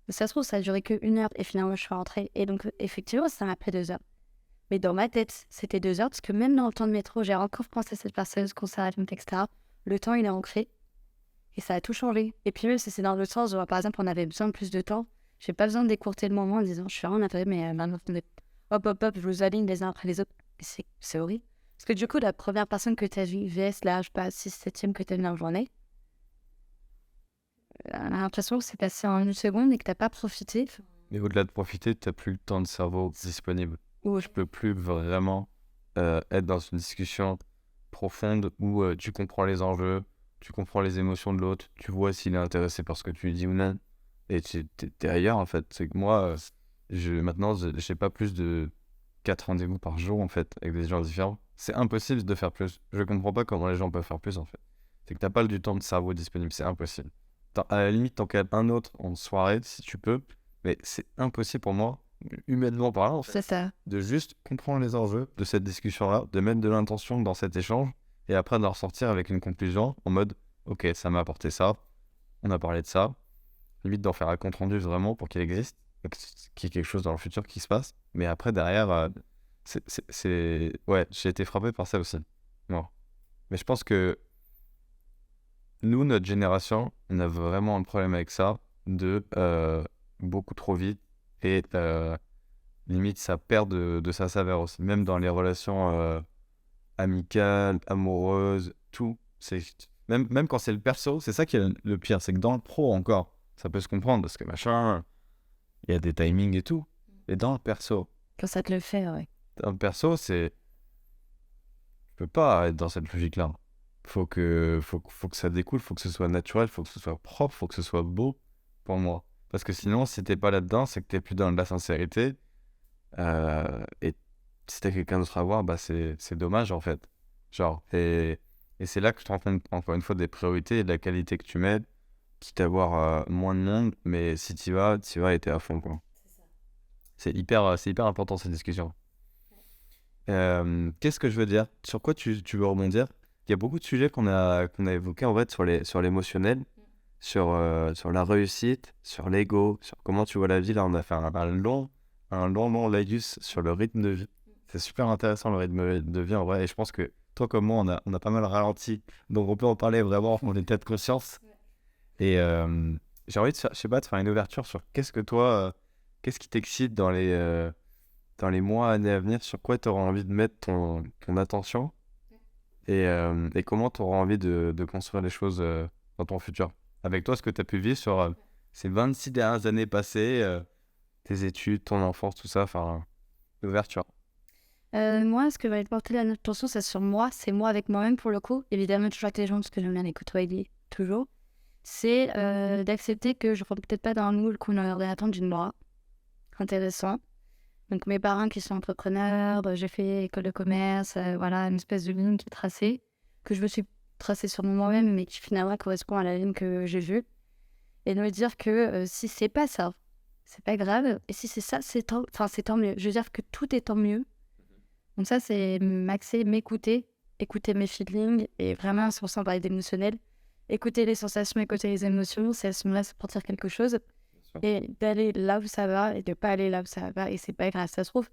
Ça se trouve, ça a duré que 1 heure et finalement, je suis rentrée. Et donc, effectivement, ça m'a pris 2 heures. Mais dans ma tête, c'était 2 heures parce que même dans le temps de métro, j'ai encore pensé à cette personne, ce qu'on s'est raconté, etc. Le temps, il est ancré et ça a tout changé. Et puis même si c'est dans le sens où, par exemple, on avait besoin de plus de temps, j'ai pas besoin d'écourter le moment en disant je suis vraiment navrée, mais maintenant, hop, je vous aligne les uns après les autres. Et c'est horrible. Parce que du coup, la première personne que tu as vue, VS, là, je sais pas, 6/7 que tu as vu dans la journée, on a l'impression que c'est passé en 1 seconde et que t'as pas profité. Mais au-delà de profiter, t'as plus le temps de cerveau disponible. Je peux plus vraiment être dans une discussion profonde où tu comprends les enjeux, tu comprends les émotions de l'autre, tu vois s'il est intéressé par ce que tu lui dis ou non. Et t'es ailleurs en fait. C'est que moi, maintenant, j'ai pas plus de 4 rendez-vous par jour, en fait, avec des gens différents. C'est impossible de faire plus. Je comprends pas comment les gens peuvent faire plus, en fait. C'est que t'as pas du temps de cerveau disponible, c'est impossible. À la limite, t'en cales un autre en soirée, si tu peux, mais c'est impossible pour moi, humainement parlant, en fait, C'est ça. de juste comprendre les enjeux de cette discussion-là, de mettre de l'intention dans cet échange, et après d'en ressortir avec une conclusion en mode « Ok, ça m'a apporté ça, on a parlé de ça », limite d'en faire un compte-rendu vraiment pour qu'il existe, qu'il y ait quelque chose dans le futur qui se passe, mais après, derrière, ouais, j'ai été frappé par ça aussi. Non. Mais je pense que nous, notre génération, on a vraiment un problème avec ça, de beaucoup trop vite, et limite, ça perd de sa saveur aussi, même dans les relations amicales, amoureuses, tout. Même quand c'est le perso, c'est ça qui est le pire, c'est que dans le pro encore, ça peut se comprendre, parce que machin, il y a des timings et tout, et dans le perso, Quand ça te le fait, ouais. c'est... Je peux pas être dans cette logique-là. Faut que ça découle, faut que ce soit naturel, faut que ce soit propre, faut que ce soit beau pour moi. Parce que sinon, si t'es pas là-dedans, c'est que t'es plus dans de la sincérité. Et si t'as quelqu'un d'autre à voir, bah c'est dommage en fait. Genre, et c'est là que je te rends compte, encore une fois, des priorités et de la qualité que tu mets, quitte à avoir moins de monde, mais si t'y vas et t'es à fond, quoi. C'est hyper important cette discussion. Qu'est-ce que je veux dire? Sur quoi tu veux rebondir? Il y a beaucoup de sujets qu'on a évoqués en fait sur l'émotionnel, sur la réussite, sur l'ego, sur comment tu vois la vie. Là, on a fait un long laïus sur le rythme de vie. C'est super intéressant le rythme de vie en vrai. Et je pense que toi comme moi, on a pas mal ralenti. Donc on peut en parler vraiment en état de conscience. Et j'ai envie de faire, je sais pas, de faire une ouverture sur qu'est-ce qui t'excite dans les mois, années à venir, sur quoi tu auras envie de mettre ton attention et comment tu auras envie de construire les choses dans ton futur. Avec toi, ce que tu as pu vivre sur ces 26 dernières années passées, tes études, ton enfance, tout ça, enfin, l'ouverture. Moi, ce que va porter l'attention, c'est moi avec moi-même pour le coup. Évidemment, toujours avec les gens, parce que j'aime bien les côtoyer toujours. C'est d'accepter que je ne rentre peut-être pas dans le moule qu'on aurait attendre d'une moi. Intéressant. Donc mes parents qui sont entrepreneurs, j'ai fait école de commerce, voilà, une espèce de ligne qui est tracée, que je me suis tracée sur moi-même, mais qui finalement correspond à la ligne que j'ai vue. Et de me dire que si c'est pas ça, c'est pas grave. Et si c'est ça, c'est tant mieux. Je veux dire que tout est tant mieux. Donc ça, c'est m'axer, m'écouter, écouter mes feelings, et vraiment, c'est pour ça on parlait d'émotionnel. Écouter les sensations, écouter les émotions, c'est à ce moment-là, c'est pour dire quelque chose. Et d'aller là où ça va et de pas aller là où ça va pas, et c'est pas grave, ça se trouve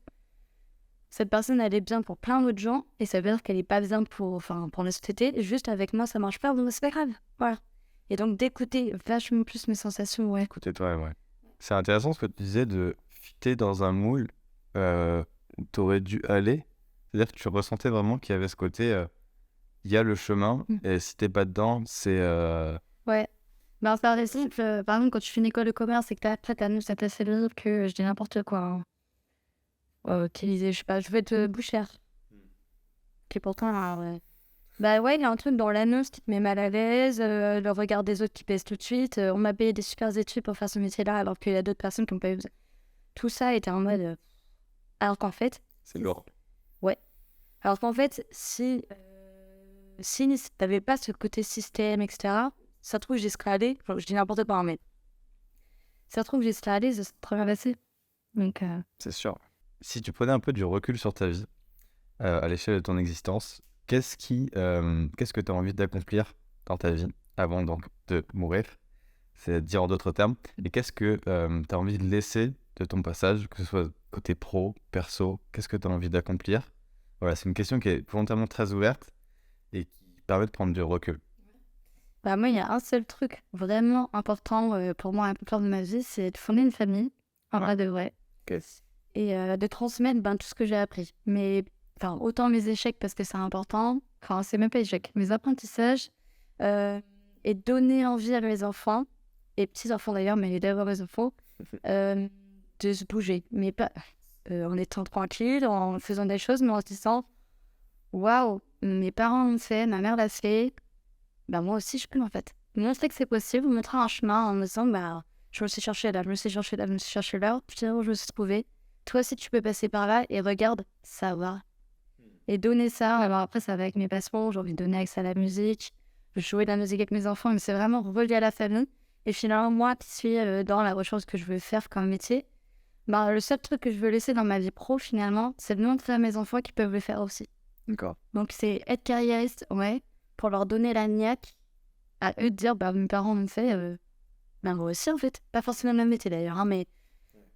cette personne elle est bien pour plein d'autres gens et ça veut dire qu'elle est pas bien pour la société, juste avec moi ça marche pas, donc c'est pas grave, voilà. Et donc d'écouter vachement plus mes sensations, ouais. Écoutez-toi, ouais. C'est intéressant ce que tu disais de fitter dans un moule où t'aurais dû aller, c'est-à-dire que tu ressentais vraiment qu'il y avait ce côté il y a le chemin et si t'es pas dedans c'est ouais. Ben, par exemple, par exemple, quand tu fais une école de commerce et que après t'as nous cette libre que je dis n'importe quoi. Qui disait, je sais pas, je veux être bouchère. Qui pourtant, bah ouais, il y a un truc dans l'annonce qui te met mal à l'aise, le regard des autres qui pèse tout de suite. On m'a payé des super études pour faire ce métier-là, alors qu'il y a d'autres personnes qui n'ont pas eu besoin. Tout ça était en mode. Alors qu'en fait. c'est lourd. Ouais. Alors qu'en fait, si t'avais pas ce côté système, etc., ça se trouve, j'y serais allée. Enfin, je dis n'importe quoi, mais. Ça se trouve, j'y serais allée, ça serait très bien passé. Donc. C'est sûr. Si tu prenais un peu du recul sur ta vie, à l'échelle de ton existence, qu'est-ce que tu as envie d'accomplir dans ta vie avant donc de mourir? C'est dire en d'autres termes. Et qu'est-ce que tu as envie de laisser de ton passage, que ce soit côté pro, perso, qu'est-ce que tu as envie d'accomplir? Voilà, c'est une question qui est volontairement très ouverte et qui permet de prendre du recul. Bah moi, il y a un seul truc vraiment important pour moi, important de ma vie, c'est de fonder une famille, en vrai de vrai. Okay. Et de transmettre tout ce que j'ai appris. Mais autant mes échecs parce que c'est important, c'est même pas échec, mes apprentissages, et donner envie à mes enfants, et petits-enfants d'ailleurs, mais d'avoir mes enfants, de se bouger. Mais pas en étant tranquille, en faisant des choses, mais en se disant waouh, mes parents l'ont fait, ma mère l'a fait, moi aussi je peux en fait. Montrer que c'est possible, montrer un chemin en me disant je me suis cherché là, je me suis cherché là, finalement je me suis trouvé. toi aussi tu peux passer par là et regarde, ça va. Et donner ça, alors après ça va avec mes passions, j'ai envie de donner accès à la musique, je jouer de la musique avec mes enfants, mais c'est vraiment relié à la famille. Et finalement, moi qui suis dans la recherche que je veux faire comme métier, bah, le seul truc que je veux laisser dans ma vie pro finalement, c'est de montrer à mes enfants qu'ils peuvent le faire aussi. D'accord. Donc c'est être carriériste, ouais, pour leur donner la niaque, à eux de dire, bah mes parents l'ont fait, bah moi aussi en fait. Pas forcément le même métier d'ailleurs, hein, mais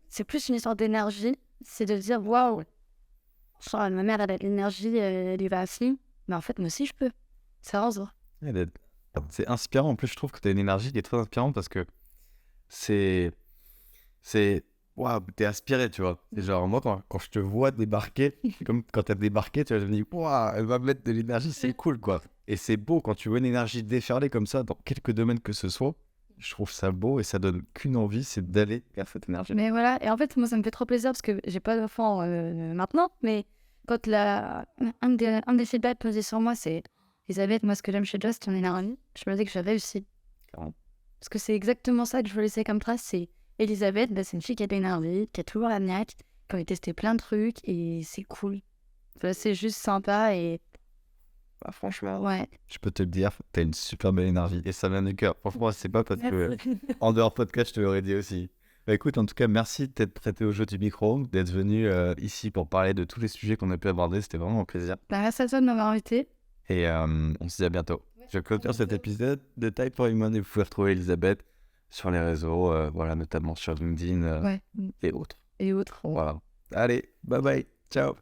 c'est plus une histoire d'énergie, c'est de dire, waouh, ma mère elle a de l'énergie, elle y va à fond, mais en fait moi aussi je peux. C'est vraiment ça. Ouais, c'est inspirant. En plus, je trouve que tu as une énergie qui est très inspirante parce que c'est. Waouh, t'es inspiré, tu vois. C'est genre, moi, quand je te vois débarquer, comme quand t'as débarqué, tu vois, je me dis, waouh, elle va mettre de l'énergie, c'est cool, quoi. Et c'est beau quand tu vois une énergie déferler comme ça dans quelques domaines que ce soit. Je trouve ça beau et ça donne qu'une envie, c'est d'aller vers cette énergie. Mais voilà, et en fait moi ça me fait trop plaisir parce que j'ai pas d'enfant maintenant, mais quand un des feedbacks posés sur moi c'est Elisabeth, moi ce que j'aime chez toi c'est ton énergie, je me dis que j'ai réussi. Clairement. Parce que c'est exactement ça que je veux laisser comme trace, c'est Elisabeth, bah, c'est une fille qui a de l'énergie, qui a toujours la niaque, qui a testé plein de trucs et c'est cool. Enfin, c'est juste sympa et Bah, franchement, ouais. je peux te le dire, t'as une super belle énergie et ça vient du cœur. Franchement, c'est pas parce que en dehors podcast, je te l'aurais dit aussi. Bah, écoute, en tout cas, merci de t'être prêté au jeu du micro, d'être venu ici pour parler de tous les sujets qu'on a pu aborder. C'était vraiment un plaisir. Bah, merci à toi de m'avoir invité. Et on se dit à bientôt. Je clôture cet épisode de Type for Human et vous pouvez retrouver Elisabeth sur les réseaux, voilà, notamment sur LinkedIn Ouais. et autres. Et autres. Voilà. Allez, bye bye. Ciao.